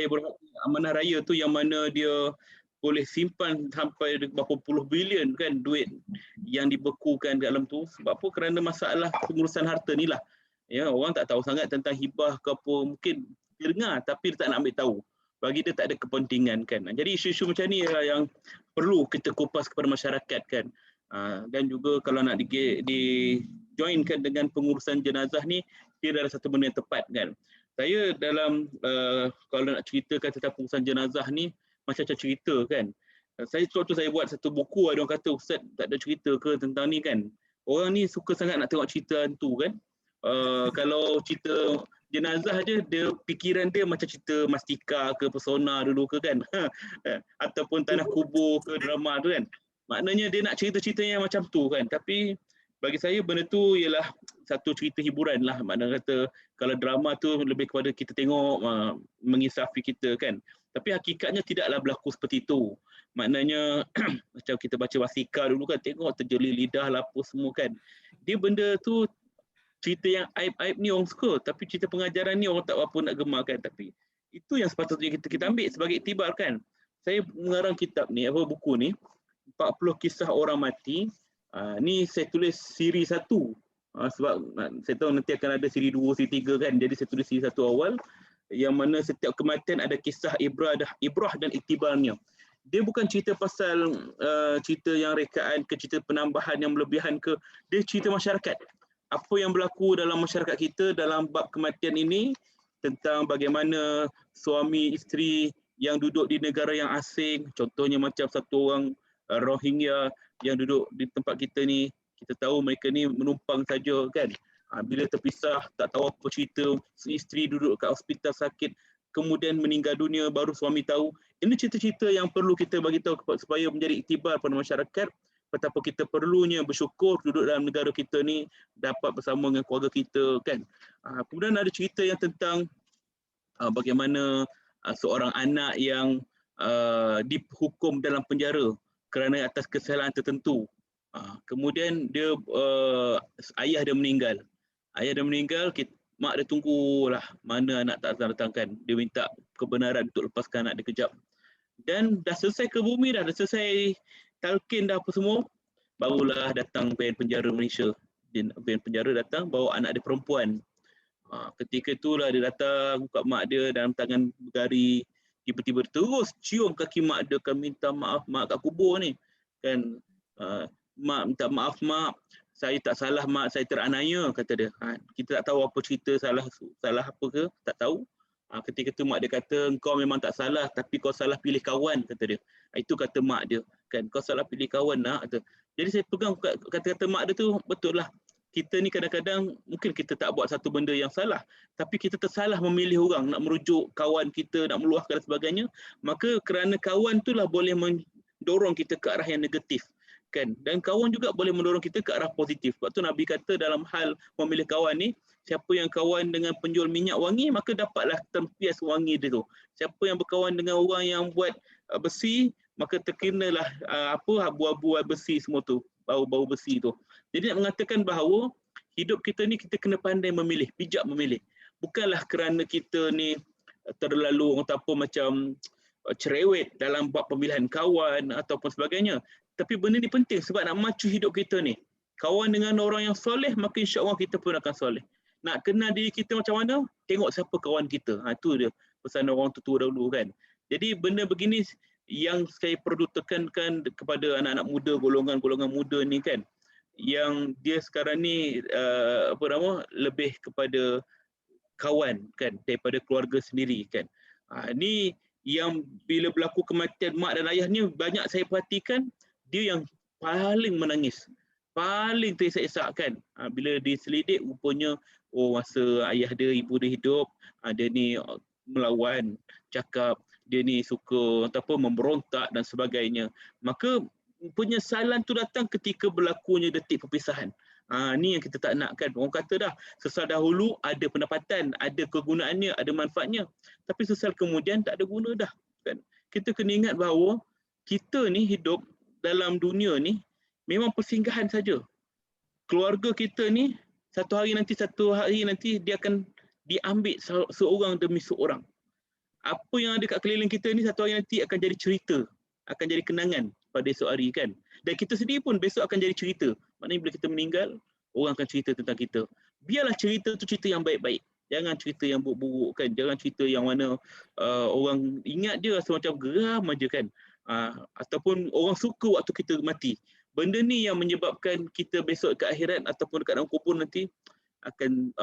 berhad. Amanah raya tu yang mana dia boleh simpan sampai berapa puluh bilion kan duit yang dibekukan dalam tu. Sebab apa? Kerana masalah pengurusan harta ni lah. Ya, orang tak tahu sangat tentang hibah ke apa, mungkin dia dengar tapi dia tak nak ambil tahu. Bagi dia tak ada kepentingan kan. Jadi isu-isu macam ni lah yang perlu kita kupas kepada masyarakat kan. Dan juga kalau nak di-joinkan dengan pengurusan jenazah ni, dia adalah satu benda yang tepat kan. Saya dalam kalau nak ceritakan tentang pengurusan jenazah ni, macam-macam cerita kan. Waktu saya buat satu buku, ada orang kata, Ustaz tak ada cerita ke tentang ni kan. Orang ni suka sangat nak tengok cerita hantu kan. Kalau cerita jenazah dia fikiran dia macam cerita Mastika ke Persona dulu ke kan. Ataupun Tanah Kubur ke drama tu kan. Maknanya dia nak cerita-cerita yang macam tu kan. Tapi bagi saya benda tu ialah satu cerita hiburan lah. Maknanya kata kalau drama tu lebih kepada kita tengok mengisafi kita kan. Tapi hakikatnya tidaklah berlaku seperti itu. Maknanya macam kita baca Wasika dulu kan, tengok terjeli lidah lah apa semua kan. Dia benda tu cerita yang aib-aib ni orang suka, tapi cerita pengajaran ni orang tak apa nak gemarkan. Tapi itu yang sepatutnya kita ambil sebagai iktibar kan. Saya mengarang kitab ni, buku ni, 40 kisah orang mati. Ni saya tulis siri 1. Sebab saya tahu nanti akan ada siri 2, siri 3 kan. Jadi saya tulis siri 1 awal, yang mana setiap kematian ada kisah ibrah dan iktibarnya. Dia bukan cerita pasal cerita yang rekaan ke, cerita penambahan yang berlebihan ke. Dia cerita masyarakat. Apa yang berlaku dalam masyarakat kita dalam bab kematian ini, tentang bagaimana suami isteri yang duduk di negara yang asing, contohnya macam satu orang Rohingya yang duduk di tempat kita ni, kita tahu mereka ni menumpang saja kan. Bila terpisah, tak tahu apa cerita, isteri duduk kat hospital sakit, kemudian meninggal dunia, baru suami tahu. Ini cerita-cerita yang perlu kita bagi tahu supaya menjadi iktibar pada masyarakat, betapa kita perlunya bersyukur duduk dalam negara kita ni, dapat bersama dengan keluarga kita kan. Kemudian ada cerita yang tentang bagaimana seorang anak yang dihukum dalam penjara kerana atas kesalahan tertentu. Kemudian dia ayah dia meninggal. Mak dia tunggulah mana anak tak datangkan. Dia minta kebenaran untuk lepaskan anak dia kejap. Dan dah selesai ke bumi dah selesai talqin dah apa semua, barulah datang PN Penjara Malaysia. PN Penjara datang bawa anak dia perempuan. Ketika itulah dia datang buka mak dia dalam tangan bergari, tiba-tiba terus cium kaki mak dia, kan minta maaf mak kat kubur ni. Kan mak minta maaf mak, saya tak salah mak, saya teranaya kata dia. Kita tak tahu apa cerita salah apa ke, tak tahu. Ketika tu mak dia kata engkau memang tak salah tapi kau salah pilih kawan kata dia. Itu kata mak dia kan, kau salah pilih kawan nak kata. Jadi saya pegang kata-kata mak dia tu, betul lah. kita ni kadang-kadang mungkin kita tak buat satu benda yang salah, tapi kita tersalah memilih orang, nak merujuk kawan kita, nak meluahkan dan sebagainya, maka kerana kawan itulah boleh mendorong kita ke arah yang negatif. Kan? Dan kawan juga boleh mendorong kita ke arah positif. Sebab tu Nabi kata dalam hal memilih kawan ni, siapa yang kawan dengan penjual minyak wangi, maka dapatlah tempias wangi dia tu. Siapa yang berkawan dengan orang yang buat besi, maka terkenalah buah-buah besi semua tu, bau-bau besi tu. Jadi nak mengatakan bahawa hidup kita ni kita kena pandai memilih, bijak memilih. Bukanlah kerana kita ni terlalu macam cerewet dalam buat pemilihan kawan ataupun sebagainya. Tapi benda ni penting sebab nak macu hidup kita ni. Kawan dengan orang yang soleh, maka insya-Allah kita pun akan soleh. Nak kenal diri kita macam mana? Tengok siapa kawan kita. Itu dia pesan orang tua dahulu kan. Jadi benda begini yang saya perlu tekankan kepada anak-anak muda, golongan-golongan muda ni kan, yang dia sekarang ni lebih kepada kawan kan daripada keluarga sendiri kan. Ni yang bila berlaku kematian mak dan ayah ni, banyak saya perhatikan dia yang paling menangis, paling terisak-isak kan. Bila diselidik rupanya masa ayah dia, ibu dia hidup, dia ni melawan, cakap dia ni suka memberontak dan sebagainya. Maka penyesalan tu datang ketika berlakunya detik perpisahan. Ni yang kita tak nakkan. Orang kata dah, sesal dahulu ada pendapatan, ada kegunaannya, ada manfaatnya. Tapi sesal kemudian tak ada guna dah. Kan? Kita kena ingat bahawa kita ni hidup dalam dunia ni memang persinggahan saja. Keluarga kita ni satu hari nanti dia akan diambil seorang demi seorang. Apa yang ada kat keliling kita ni satu hari nanti akan jadi cerita, akan jadi kenangan pada esok hari kan. Dan kita sendiri pun besok akan jadi cerita. Maknanya bila kita meninggal, orang akan cerita tentang kita. Biarlah cerita tu cerita yang baik-baik. Jangan cerita yang buruk-buruk kan. Jangan cerita yang mana orang ingat dia semacam geram aja kan. Ataupun orang suka waktu kita mati. Benda ni yang menyebabkan kita besok ke akhirat ataupun dekat dalam kubur nanti akan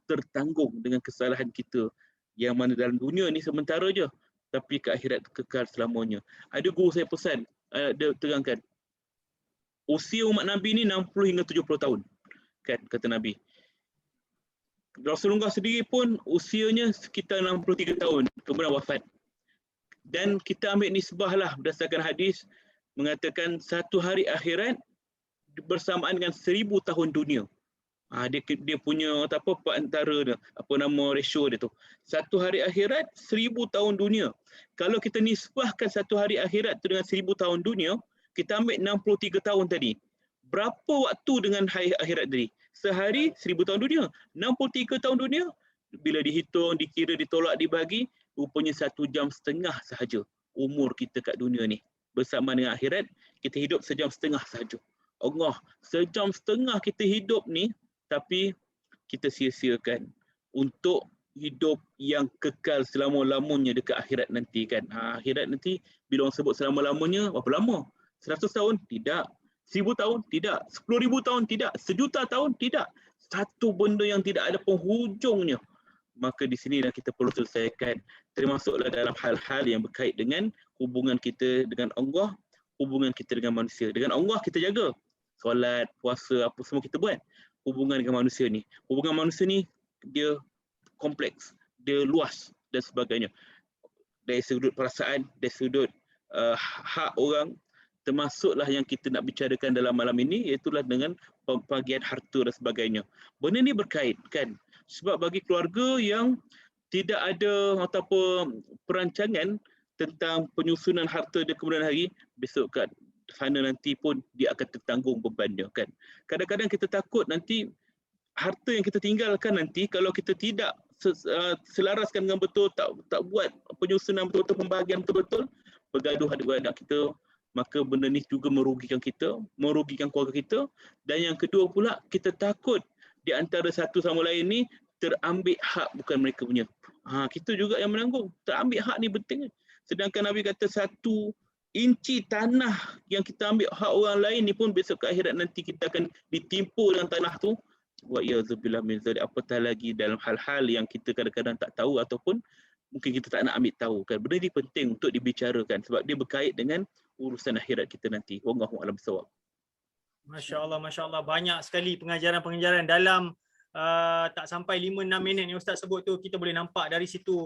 tertanggung dengan kesalahan kita. Yang mana dalam dunia ni sementara je, tapi ke akhirat kekal selamanya. Ada guru saya pesan, dia terangkan, usia umat Nabi ni 60 hingga 70 tahun. Kan, kata Nabi. Rasulullah sendiri pun usianya sekitar 63 tahun, kemudian wafat. Dan kita ambil nisbah lah berdasarkan hadis, mengatakan satu hari akhirat bersamaan dengan 1000 tahun dunia. Dia punya antara dia, ratio dia tu. Satu hari akhirat 1000 tahun dunia. Kalau kita nisbahkan satu hari akhirat tu dengan 1000 tahun dunia, kita ambil 63 tahun tadi. Berapa waktu dengan hari akhirat tadi? Sehari 1000 tahun dunia. 63 tahun dunia, bila dihitung, dikira, ditolak, dibagi, rupanya 1 jam setengah sahaja umur kita kat dunia ni. Bersama dengan akhirat, kita hidup 1 jam setengah sahaja. Allah, 1 jam setengah kita hidup ni, tapi kita sia-siakan untuk hidup yang kekal selama-lamanya dekat akhirat nanti kan. Akhirat nanti bila orang sebut selama-lamanya, berapa lama? 100 tahun? Tidak. 1000 tahun? Tidak. 10,000 tahun? Tidak. 1,000,000 tahun? Tidak. Satu benda yang tidak ada penghujungnya. Maka di sini kita perlu selesaikan. Termasuklah dalam hal-hal yang berkait dengan hubungan kita dengan Allah, hubungan kita dengan manusia. Dengan Allah kita jaga. Solat, puasa, apa semua kita buat. Hubungan dengan manusia ni. Hubungan manusia ni dia kompleks, dia luas dan sebagainya. Dari sudut perasaan, dari sudut hak orang, termasuklah yang kita nak bicarakan dalam malam ini, iaitulah dengan pembagian harta dan sebagainya. Benda ni berkait kan. Sebab bagi keluarga yang tidak ada perancangan tentang penyusunan harta di kemudian hari, besok kat sana nanti pun dia akan tertanggung bebannya kan. Kadang-kadang kita takut nanti harta yang kita tinggalkan nanti kalau kita tidak selaraskan dengan betul, tak buat penyusunan betul-betul, pembahagian betul-betul, bergaduh adik-adik kita, maka benda ni juga merugikan kita, merugikan keluarga kita. Dan yang kedua pula, kita takut di antara satu sama lain ni terambil hak bukan mereka punya. Kita juga yang menanggung. Terambil hak ni penting. Sedangkan Nabi kata 1 inci tanah yang kita ambil hak orang lain ni pun besok ke akhirat nanti kita akan ditimpa dengan tanah tu. Wa ya'zubillah min zalik, apatah lagi dalam hal-hal yang kita kadang-kadang tak tahu ataupun mungkin kita tak nak ambil tahu kan. Benda ni penting untuk dibicarakan sebab dia berkait dengan urusan akhirat kita nanti. Wallahu a'lam bissawab. Masya Allah, banyak sekali pengajaran-pengajaran dalam tak sampai 5-6 minit yang Ustaz sebut tu. Kita boleh nampak dari situ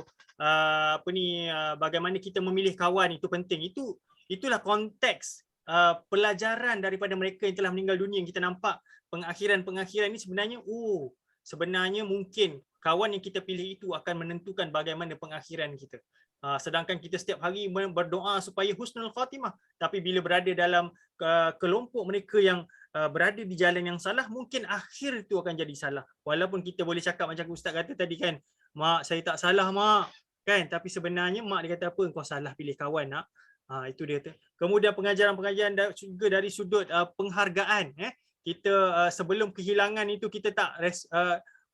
bagaimana kita memilih kawan itu penting. Itulah konteks pelajaran daripada mereka yang telah meninggal dunia, yang kita nampak pengakhiran ni sebenarnya mungkin kawan yang kita pilih itu akan menentukan bagaimana pengakhiran kita. Sedangkan kita setiap hari berdoa supaya husnul khatimah, tapi bila berada dalam kelompok mereka yang berada di jalan yang salah, mungkin akhir itu akan jadi salah. Walaupun kita boleh cakap macam Ustaz kata tadi kan, mak saya tak salah mak, kan, tapi sebenarnya mak dia kata apa, kau salah pilih kawan nak. Itu dia tu. Kemudian pengajaran-pengajaran juga dari sudut penghargaan. Kita sebelum kehilangan itu kita tak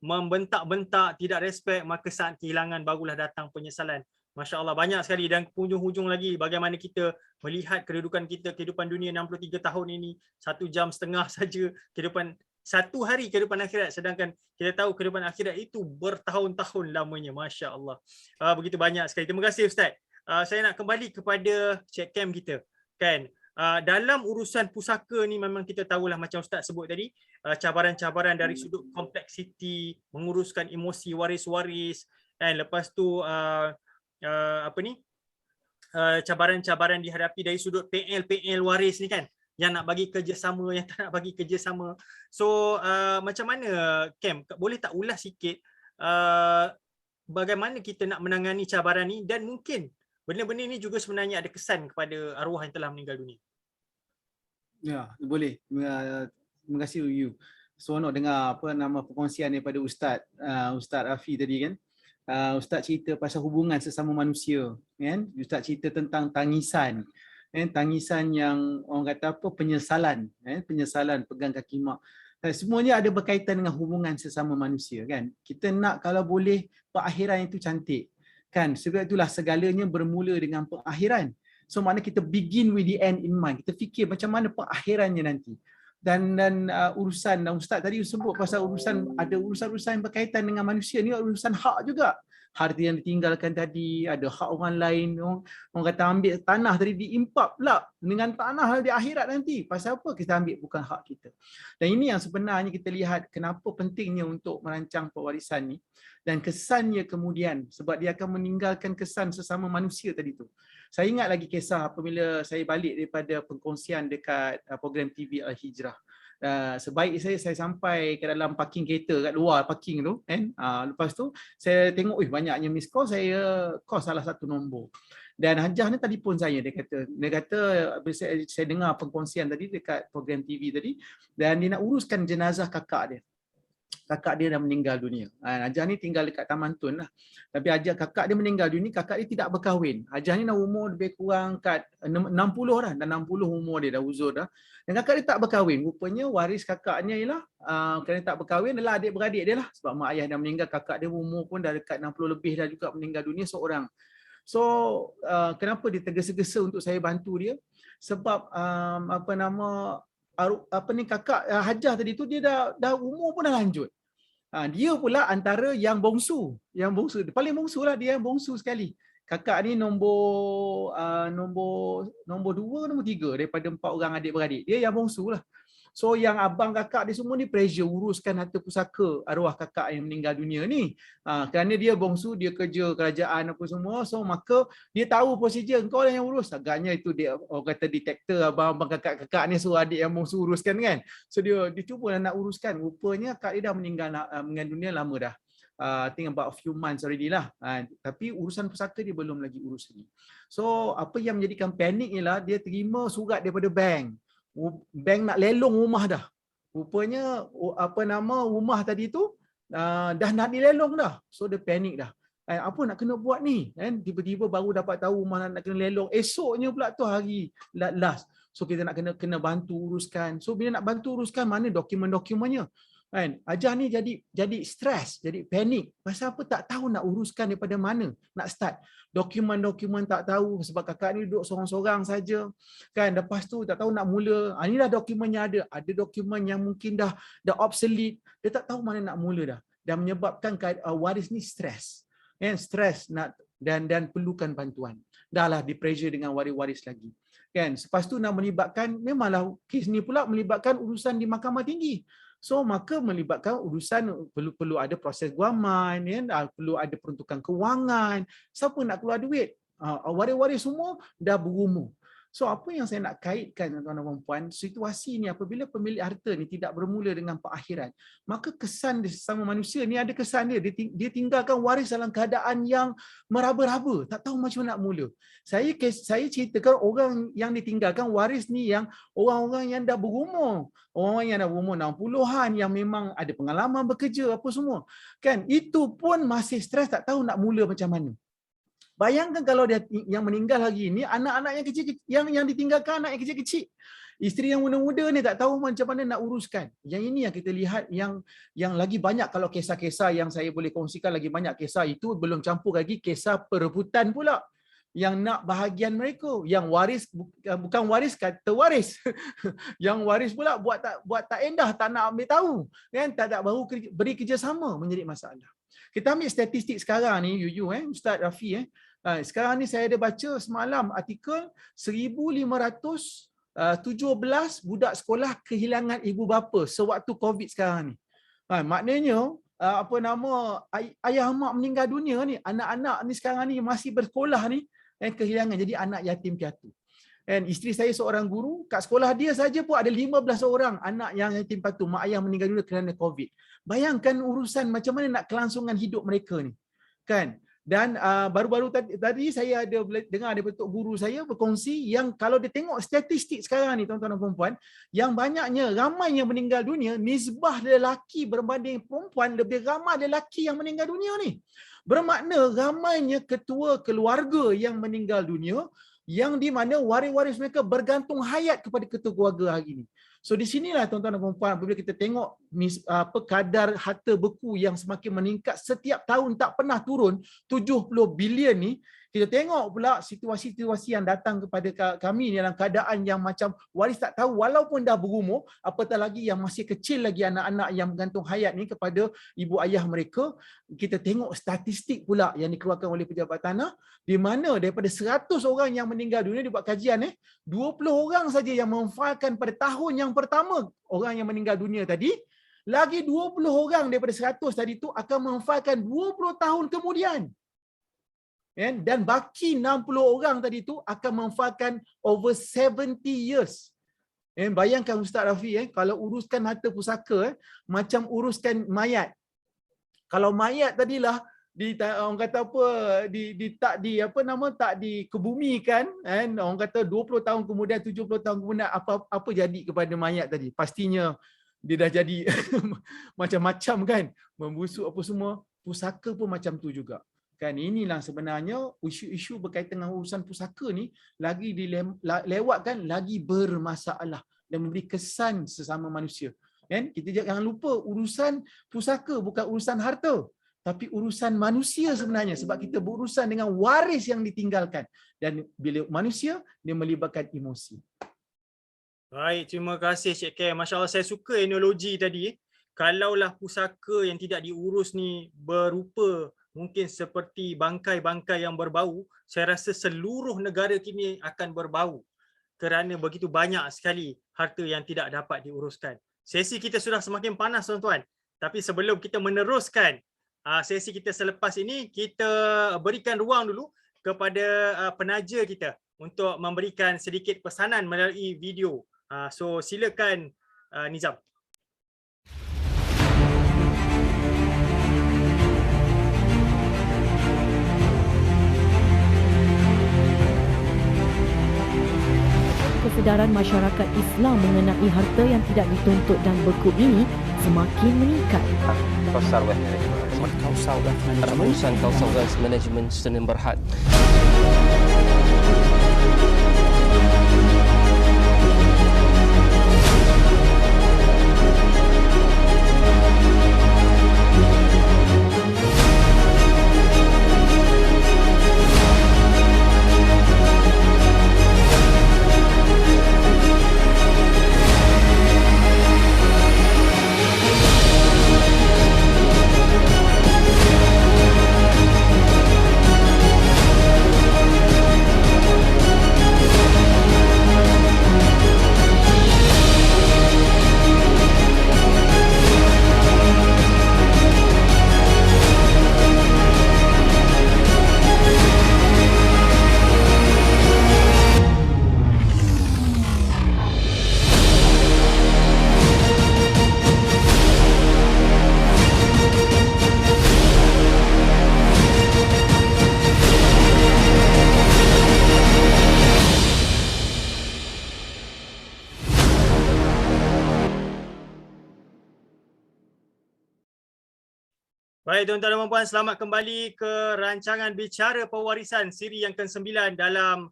membentak-bentak, tidak respect, maka saat kehilangan barulah datang penyesalan. Masya Allah, banyak sekali. Dan hujung-hujung lagi bagaimana kita melihat kedudukan kita, kehidupan dunia 63 tahun ini, 1 jam setengah saja kehidupan, 1 hari kehidupan akhirat, sedangkan kita tahu kehidupan akhirat itu bertahun-tahun lamanya. Masya Allah, begitu banyak sekali. Terima kasih Ustaz. Saya nak kembali kepada check cam kita, kan. Dalam urusan pusaka ni memang kita tahulah macam Ustaz sebut tadi, cabaran-cabaran dari sudut kompleksiti, menguruskan emosi waris-waris, dan lepas tu cabaran-cabaran dihadapi dari sudut PL waris ni kan, yang nak bagi kerjasama, yang tak nak bagi kerjasama. So macam mana Cam, boleh tak ulas sikit bagaimana kita nak menangani cabaran ni, dan mungkin benda-benda ni juga sebenarnya ada kesan kepada arwah yang telah meninggal dunia. Ya, boleh. Terima kasih Uyu. Seronok dengar perkongsian daripada Ustaz Afi tadi kan. Ustaz cerita pasal hubungan sesama manusia, kan? Ustaz cerita tentang tangisan, kan? Tangisan yang orang kata penyesalan, penyesalan pegang kaki mak. Semuanya ada berkaitan dengan hubungan sesama manusia, kan? Kita nak kalau boleh perakhiran itu cantik, kan? Sebab itulah segalanya bermula dengan perakhiran. So makna kita begin with the end in mind. Kita fikir macam mana perakhirannya nanti. Dan urusan, dan Ustaz tadi sebut pasal ada urusan-urusan yang berkaitan dengan manusia ni, urusan hak juga. Harta yang ditinggalkan tadi, ada hak orang lain. Orang kata ambil tanah tadi diimpap pula dengan tanah di akhirat nanti. Pasal apa kita ambil bukan hak kita? Dan ini yang sebenarnya kita lihat kenapa pentingnya untuk merancang pewarisan ni. Dan kesannya kemudian, sebab dia akan meninggalkan kesan sesama manusia tadi tu. Saya ingat lagi kisah apabila saya balik daripada pengkongsian dekat program TV Al-Hijrah. Sebaik saya sampai ke dalam parking kereta kat luar parking tu, kan. Lepas tu saya tengok banyaknya miss call, saya call salah satu nombor. Dan Hajah ni telefon saya, dia kata saya dengar pengkongsian tadi dekat program TV tadi, dan dia nak uruskan jenazah kakak dia. Kakak dia dah meninggal dunia. Hajah ni tinggal dekat Taman Tun lah. Tapi kakak dia meninggal dunia, kakak dia tidak berkahwin. Hajah ni dah umur lebih kurang kat 60 dah. Dah 60 umur dia, dah uzur dah. Dan kakak dia tak berkahwin. Rupanya waris kakaknya ialah, kerana tak berkahwin adalah adik-beradik dia lah. Sebab mak ayah dah meninggal, kakak dia umur pun dah dekat 60 lebih dah juga meninggal dunia seorang. So, kenapa dia tergesa-gesa untuk saya bantu dia? Sebab kakak Hajah tadi tu dia dah umur pun dah lanjut. Dia pula antara yang bongsu, paling bongsu lah, dia yang bongsu sekali. Kakak ni nombor 2, nombor 3 daripada 4 orang adik-beradik. Dia yang bongsu lah. So yang abang kakak dia semua ni pressure uruskan harta pusaka arwah kakak yang meninggal dunia ni. Kerana dia bongsu, dia kerja kerajaan apa semua. So maka dia tahu prosedur, engkau lah yang urus. Agaknya itu dia orang kata detektor abang-abang kakak-kakak ni suruh adik yang bongsu uruskan kan. So dia cuba nak uruskan. Rupanya kak dia dah meninggal dunia lama dah. I think about a few months already lah. Tapi urusan pusaka dia belum lagi urus lagi. So apa yang menjadikan panik ialah dia terima surat daripada bank. Bank nak lelong rumah dah. Rupanya rumah tadi tu dah nak dilelong dah. So dia panik dah. Apa nak kena buat ni? Tiba-tiba baru dapat tahu rumah nak kena lelong. Esoknya pula tu hari last. So kita nak kena bantu uruskan. So bila nak bantu uruskan, mana dokumen-dokumennya? Hajah ni jadi stres, jadi panik. Pasal apa tak tahu nak uruskan daripada mana nak start. Dokumen-dokumen tak tahu sebab kakak ni duduk sorang-sorang saja. Kan, lepas tu tak tahu nak mula. Inilah dokumennya ada. Ada dokumen yang mungkin dah obsolete. Dia tak tahu mana nak mula dah. Dan menyebabkan waris ni stres. Stres nak dan perlukan bantuan. Dah lah di pressure dengan waris-waris lagi. Kan? Lepas tu nak melibatkan, memanglah kes ni pula melibatkan urusan di Mahkamah Tinggi. So maka melibatkan urusan perlu ada proses guaman, ya, perlu ada peruntukan kewangan. Siapa nak keluar duit? Waris-waris semua dah berumur. So apa yang saya nak kaitkan tuan-tuan dan puan, situasi ni apabila pemilik harta ni tidak bermula dengan perakhiran, maka kesan dia sesama manusia ni ada kesan dia tinggalkan waris dalam keadaan yang meraba-raba, tak tahu macam mana nak mula. Saya ceritakan orang yang ditinggalkan waris ni yang orang-orang yang dah berumur, orang yang dah berumur 60-an yang memang ada pengalaman bekerja apa semua. Kan? Itu pun masih stres, tak tahu nak mula macam mana. Bayangkan kalau dia yang meninggal hari ini anak-anak yang kecil, yang ditinggalkan anak yang kecil-kecil. Isteri yang muda-muda ni tak tahu macam mana nak uruskan. Yang ini yang kita lihat yang lagi banyak, kalau kisah-kisah yang saya boleh kongsikan lagi banyak kisah itu, belum campur lagi kisah perebutan pula. Yang nak bahagian mereka, yang waris bukan waris kata waris. Yang waris pula buat tak endah, tak nak ambil tahu. Kan? Tak baru beri kerjasama, menjadi masalah. Kita ambil statistik sekarang ni, Ustaz Rafi. Sekarang ni saya ada baca semalam artikel 1,517 budak sekolah kehilangan ibu bapa sewaktu COVID sekarang ni. Maknanya ayah mak meninggal dunia ni, anak-anak ni sekarang ni masih bersekolah ni kehilangan, jadi anak yatim piatu. Dan isteri saya seorang guru, kat sekolah dia saja pun ada 15 orang anak yang yatim piatu, mak ayah meninggal dunia kerana COVID. Bayangkan urusan macam mana nak kelangsungan hidup mereka ni. Kan? Dan baru-baru tadi saya ada dengar daripada tok guru saya berkongsi yang kalau dia tengok statistik sekarang ni tuan-tuan dan puan-puan, yang banyaknya ramai yang meninggal dunia, nisbah lelaki berbanding perempuan lebih ramai lelaki yang meninggal dunia ni. Bermakna ramainya ketua keluarga yang meninggal dunia, yang di mana waris-waris mereka bergantung hayat kepada ketua keluarga hari ini. So di sinilah tuan-tuan dan puan-puan, apabila kita tengok kadar harta beku yang semakin meningkat setiap tahun, tak pernah turun 70 bilion ni, kita tengok pula situasi-situasi yang datang kepada kami dalam keadaan yang macam waris tak tahu, walaupun dah berumur, apatah lagi yang masih kecil lagi anak-anak yang bergantung hayat ni kepada ibu ayah mereka. Kita tengok statistik pula yang dikeluarkan oleh pejabat tanah, di mana daripada 100 orang yang meninggal dunia, dibuat kajian 20 orang saja yang memfailkan pada tahun yang pertama orang yang meninggal dunia tadi, lagi 20 orang daripada 100 tadi tu akan memfailkan 20 tahun kemudian. Dan baki 60 orang tadi tu akan memfailkan over 70 years. Bayangkan Ustaz Rafi, kalau uruskan harta pusaka macam uruskan mayat. Kalau mayat tadilah orang kata tak dikebumikan, orang kata 20 tahun kemudian, 70 tahun kemudian, apa jadi kepada mayat tadi? Pastinya dia dah jadi macam-macam kan, membusuk apa semua. Pusaka pun macam tu juga. Kan, inilah sebenarnya isu-isu berkaitan dengan urusan pusaka ni lagi dilewatkan, lagi bermasalah dan memberi kesan sesama manusia. Kan? Kita jangan lupa urusan pusaka bukan urusan harta, tapi urusan manusia sebenarnya, sebab kita berurusan dengan waris yang ditinggalkan, dan bila manusia dia melibatkan emosi. Baik, terima kasih Cik Kem. Masya Allah, saya suka analogi tadi. Kalaulah pusaka yang tidak diurus ni berupa mungkin seperti bangkai-bangkai yang berbau, saya rasa seluruh negara kini akan berbau kerana begitu banyak sekali harta yang tidak dapat diuruskan. Sesi kita sudah semakin panas tuan-tuan, tapi sebelum kita meneruskan sesi kita selepas ini, kita berikan ruang dulu kepada penaja kita untuk memberikan sedikit pesanan melalui video. So silakan Nizam. Kesedaran masyarakat Islam mengenai harta yang tidak dituntut dan beku ini semakin meningkat. Kausar Wealth Management. Rumusan Kausar Wealth Management Senin Berhad. Baik tuan-tuan dan puan-puan, selamat kembali ke rancangan Bicara Pewarisan siri yang ke-9 dalam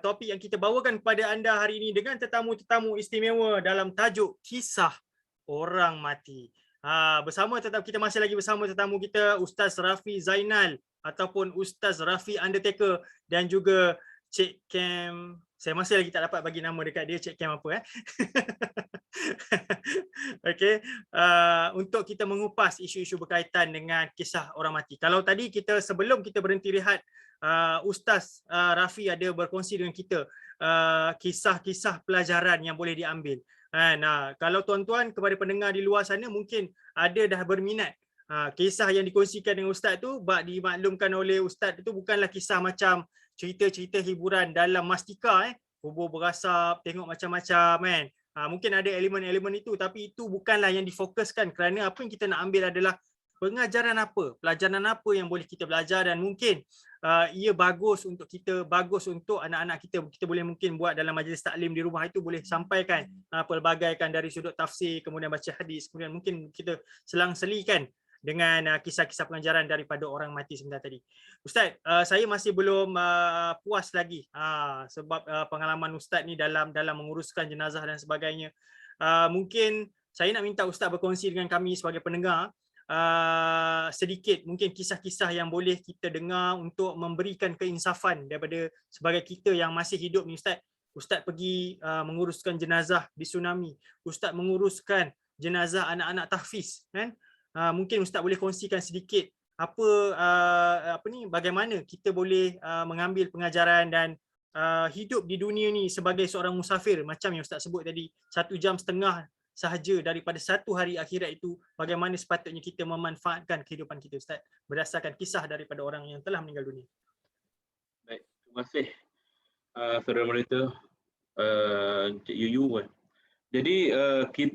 topik yang kita bawakan kepada anda hari ini dengan tetamu-tetamu istimewa dalam tajuk Kisah Orang Mati. Tetap kita masih lagi bersama tetamu kita Ustaz Rafi Zainal ataupun Ustaz Rafi Undertaker dan juga Cik Cam. Saya masih lagi tak dapat bagi nama dekat dia, Cik Cam apa Okey, untuk kita mengupas isu-isu berkaitan dengan kisah orang mati. Kalau tadi sebelum kita berhenti rehat, Ustaz Rafi ada berkongsi dengan kita kisah-kisah pelajaran yang boleh diambil. Nah, kalau tuan-tuan kepada pendengar di luar sana mungkin ada dah berminat kisah yang dikongsikan dengan Ustaz tu, dimaklumkan oleh Ustaz itu bukanlah kisah macam cerita-cerita hiburan dalam Mastika, kubur berasap, tengok macam-macam kan. Mungkin ada elemen-elemen itu, tapi itu bukanlah yang difokuskan, kerana apa yang kita nak ambil adalah pengajaran apa, pelajaran apa yang boleh kita belajar, dan mungkin ia bagus untuk kita, bagus untuk anak-anak kita. Kita boleh mungkin buat dalam majlis taklim di rumah itu, boleh sampaikan pelbagaikan dari sudut tafsir, kemudian baca hadis, kemudian mungkin kita selang-selikan dengan kisah-kisah pengajaran daripada orang mati sebentar tadi. Ustaz, saya masih belum puas lagi sebab pengalaman Ustaz ni dalam menguruskan jenazah dan sebagainya. Mungkin saya nak minta Ustaz berkongsi dengan kami sebagai pendengar sedikit mungkin kisah-kisah yang boleh kita dengar untuk memberikan keinsafan daripada sebagai kita yang masih hidup ni Ustaz. Ustaz pergi menguruskan jenazah di tsunami, Ustaz menguruskan jenazah anak-anak tahfiz kan. Mungkin Ustaz boleh kongsikan sedikit bagaimana kita boleh mengambil pengajaran dan hidup di dunia ni sebagai seorang musafir, macam yang Ustaz sebut tadi, 1.5 jam sahaja daripada satu hari akhirat itu, bagaimana sepatutnya kita memanfaatkan kehidupan kita Ustaz berdasarkan kisah daripada orang yang telah meninggal dunia. Baik, terima kasih Saudara Moderator, Cik Yuyu. Jadi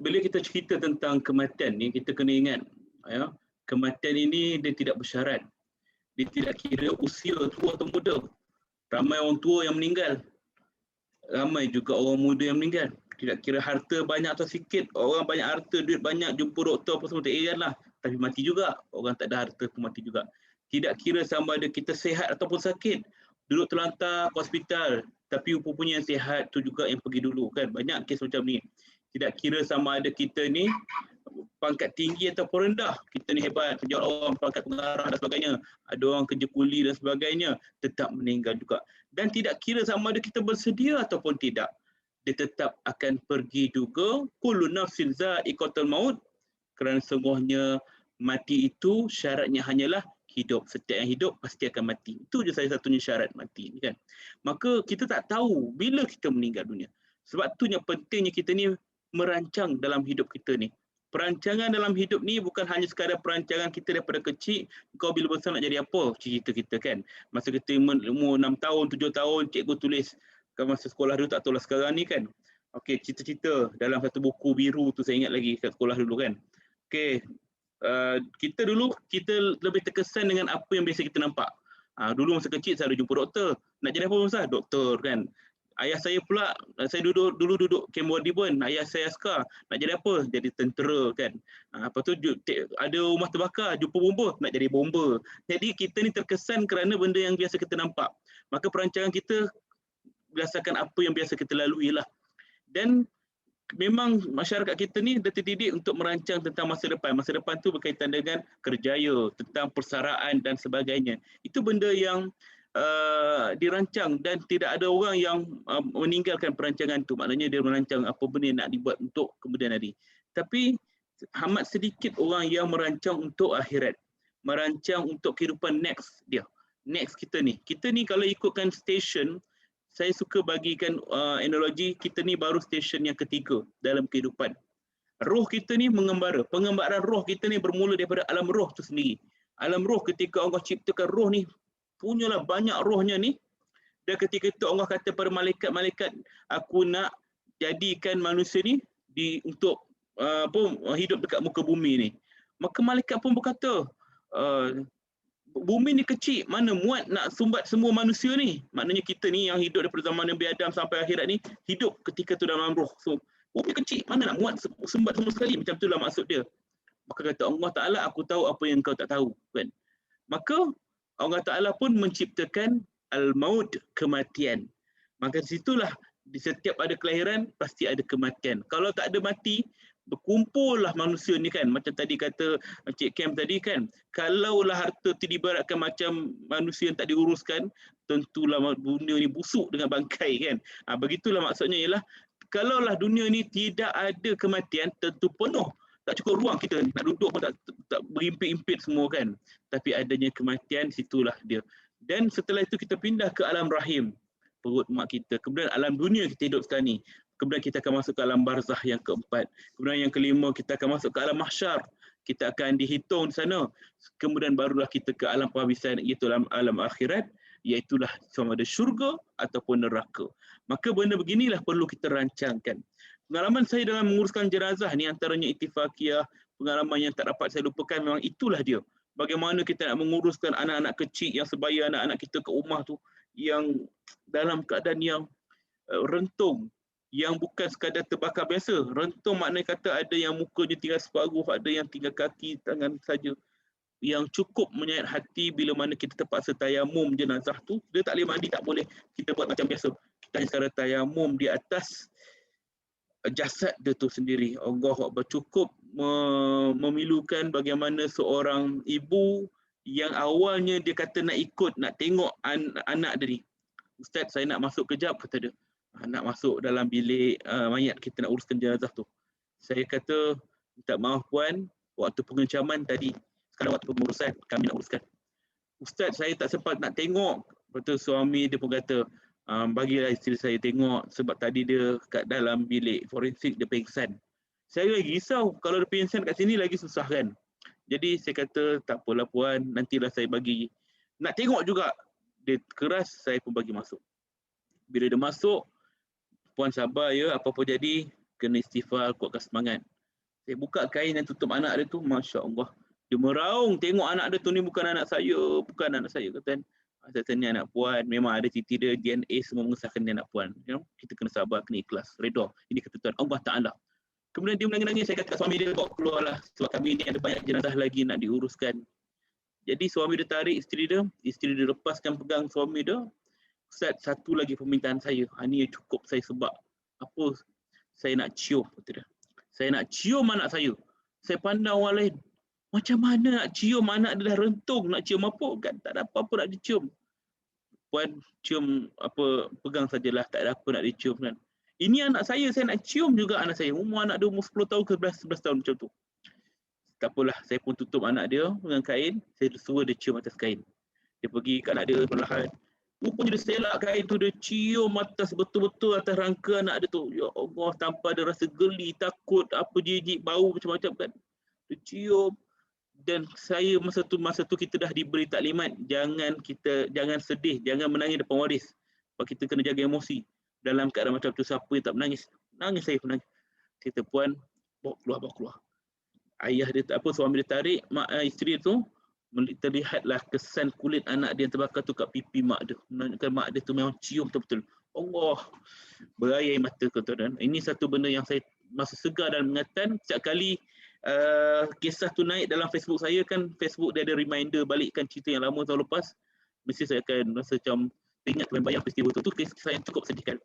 bila kita cerita tentang kematian ni, kita kena ingat kematian ini dia tidak bersyarat. Dia tidak kira usia tua atau muda. Ramai orang tua yang meninggal, ramai juga orang muda yang meninggal. Tidak kira harta banyak atau sikit. Orang banyak harta, duit banyak, jumpa doktor apa semua tak lah, tapi mati juga. Orang tak ada harta pun mati juga. Tidak kira sama ada kita sihat ataupun sakit, duduk terlantar ke hospital, tapi rupanya yang sihat tu juga yang pergi dulu kan. Banyak kes macam ni. Tidak kira sama ada kita ni pangkat tinggi ataupun rendah, kita ni hebat, penjual orang pangkat pengarah dan sebagainya, ada orang kerja kuli dan sebagainya, tetap meninggal juga. Dan tidak kira sama ada kita bersedia ataupun tidak, dia tetap akan pergi juga. Kullu nafsin za'iqatul maut, kerana sungguhnya mati itu syaratnya hanyalah hidup. Setiap yang hidup pasti akan mati. Itu je salah satunya syarat mati ni kan. Maka kita tak tahu bila kita meninggal dunia. Sebab tu yang pentingnya kita ni merancang dalam hidup kita ni. Perancangan dalam hidup ni bukan hanya sekadar perancangan kita daripada kecil, kau bila besar nak jadi apa, cerita kita kan. Masa kita umur 6 tahun, 7 tahun, cikgu tulis kan masa sekolah dulu, tak tahulah sekarang ni kan. Okey, cita-cita dalam satu buku biru tu saya ingat lagi kat sekolah dulu kan. Okey, kita lebih terkesan dengan apa yang biasa kita nampak. Dulu masa kecil saya ada jumpa doktor. Nak jadi apa masa? Doktor kan. Ayah saya pula, saya dulu duduk Cambodia pun, ayah saya askar. Nak jadi apa? Jadi tentera kan. Lepas tu ada rumah terbakar, jumpa bomba, nak jadi bomba. Jadi kita ni terkesan kerana benda yang biasa kita nampak. Maka perancangan kita berdasarkan apa yang biasa kita lalui lah. Dan memang masyarakat kita ni dah terdidik untuk merancang tentang masa depan. Masa depan tu berkaitan dengan kerjaya, tentang persaraan dan sebagainya. Itu benda yang dirancang dan tidak ada orang yang meninggalkan perancangan tu. Maknanya dia merancang apa benda yang nak dibuat untuk kemudian hari. Tapi amat sedikit orang yang merancang untuk akhirat, merancang untuk kehidupan next dia. Next kita ni kalau ikutkan station, saya suka bagikan analogi, kita ni baru station yang ketiga dalam kehidupan. Roh kita ni mengembara. Pengembaraan roh kita ni bermula daripada alam roh tu sendiri. Alam roh ketika Allah ciptakan roh ni, punyalah banyak rohnya ni. Dan ketika itu Allah kata pada malaikat-malaikat, aku nak jadikan manusia ni untuk hidup dekat muka bumi ni. Maka malaikat pun berkata, bumi ni kecil, mana muat nak sumbat semua manusia ni. Maknanya kita ni yang hidup daripada zaman Nabi Adam sampai akhirat ni, hidup ketika tu dalam roh. So, bumi kecil, mana nak muat sumbat semua sekali. Macam itulah maksud dia. Maka kata Allah Ta'ala, aku tahu apa yang kau tak tahu. Kan? Maka Allah Ta'ala pun menciptakan al-maut, kematian. Maka situlah di setiap ada kelahiran pasti ada kematian. Kalau tak ada mati, berkumpullah manusia ni kan. Macam tadi kata Encik Kem tadi kan, kalaulah harta tu diibaratkan macam manusia yang tak diuruskan, tentulah dunia ni busuk dengan bangkai kan. Begitulah maksudnya ialah, kalaulah dunia ni tidak ada kematian, tentu penuh. Tak cukup ruang kita nak duduk pun tak berimpit-impit semua kan. Tapi adanya kematian, situlah dia. Dan setelah itu kita pindah ke alam rahim, perut mak kita. Kemudian alam dunia kita hidup sekarang ni. Kemudian kita akan masuk ke alam barzah yang keempat. Kemudian yang kelima kita akan masuk ke alam mahsyar. Kita akan dihitung di sana. Kemudian barulah kita ke alam penghabisan, iaitu alam akhirat, iaitulah sama ada syurga ataupun neraka. Maka benda beginilah perlu kita rancangkan. Pengalaman saya dalam menguruskan jenazah ni, antaranya Ittifaqiyah, pengalaman yang tak dapat saya lupakan, memang itulah dia. Bagaimana kita nak menguruskan anak-anak kecil yang sebaya anak-anak kita ke rumah tu, yang dalam keadaan yang rentung, yang bukan sekadar terbakar biasa. Rentung maknanya kata ada yang mukanya tinggal separuh, ada yang tinggal kaki, tangan saja. Yang cukup menyayat hati bila mana kita terpaksa tayamum jenazah tu. Dia tak boleh mandi, tak boleh. Kita buat macam biasa. Kita hanya sekadar tayamum di atas jasad dia tu sendiri. Allah cukup memilukan bagaimana seorang ibu yang awalnya dia kata nak ikut, nak tengok anak dia ni. Ustaz, saya nak masuk kejap, kata dia. Nak masuk dalam bilik mayat, kita nak uruskan jenazah tu. Saya kata, minta maaf puan, waktu pengencaman tadi, sekarang waktu pengurusan, kami nak uruskan. Ustaz, saya tak sempat nak tengok. Betul, suami dia pun kata, bagilah isteri saya tengok sebab tadi dia kat dalam bilik forensik dia pengsan. Saya lagi risau, kalau dia pengsan kat sini lagi susah kan. Jadi saya kata tak apalah puan, nantilah saya bagi. Nak tengok juga. Dia keras, saya pun bagi masuk. Bila dia masuk, puan sabar ya, apa-apa jadi kena istighfar, kuatkan semangat. Saya buka kain yang tutup anak dia tu, Masya Allah. Dia meraung, tengok anak dia tu ni bukan anak saya, bukan anak saya. Kata, saya ni anak puan, memang ada titi dia, DNA semua mengesahkan dia anak puan. You know? Kita kena sabar, kena ikhlas, redha. Ini ketentuan Allah Ta'ala. Kemudian dia menangis-nangis, saya kata suami dia, bawa keluarlah. Sebab kami ni ada banyak jenazah lagi nak diuruskan. Jadi suami dia tarik isteri dia lepaskan pegang suami dia. Ustaz, satu lagi permintaan saya. Ini cukup saya sebab apa? Saya nak cium, kata dia. Saya nak cium anak saya. Saya pandang orang lain. Macam mana nak cium anak dia dah rentung, nak cium apa kan? Tak ada apa-apa nak dicium. Puan cium apa, pegang sajalah, tak ada apa nak dicium kan. Ini anak saya nak cium juga anak saya. Umur anak dia umur 10 tahun ke 11 tahun macam tu. Tak apalah, saya pun tutup anak dia dengan kain, saya suruh dia cium atas kain. Dia pergi kat anak dia perlahan. Rupanya dia selak kain tu, dia cium atas betul-betul atas rangka anak dia tu. Ya Allah, tanpa ada rasa geli, takut, apa jijik, bau macam-macam kan. Dia cium. Dan saya masa tu kita dah diberi taklimat, jangan sedih, jangan menangis depan waris. Sebab kita kena jaga emosi. Dalam keadaan macam tu, siapa yang tak menangis? Nangis saya pun nangis. Kata puan, bawa keluar. Ayah dia, suami dia tarik, isteri tu, terlihatlah kesan kulit anak dia yang terbakar tu kat pipi mak dia. Menunjukkan mak dia tu memang cium betul-betul. Allah, berair mata tuan-tuan. Ini satu benda yang saya masih segar dalam ingatan. Setiap kali kisah tu naik dalam Facebook saya kan, Facebook dia ada reminder balikkan cerita yang lama tahun lepas. Mesti saya akan rasa macam ingat bayang peristiwa tu. Tu kisah yang cukup sedihkan.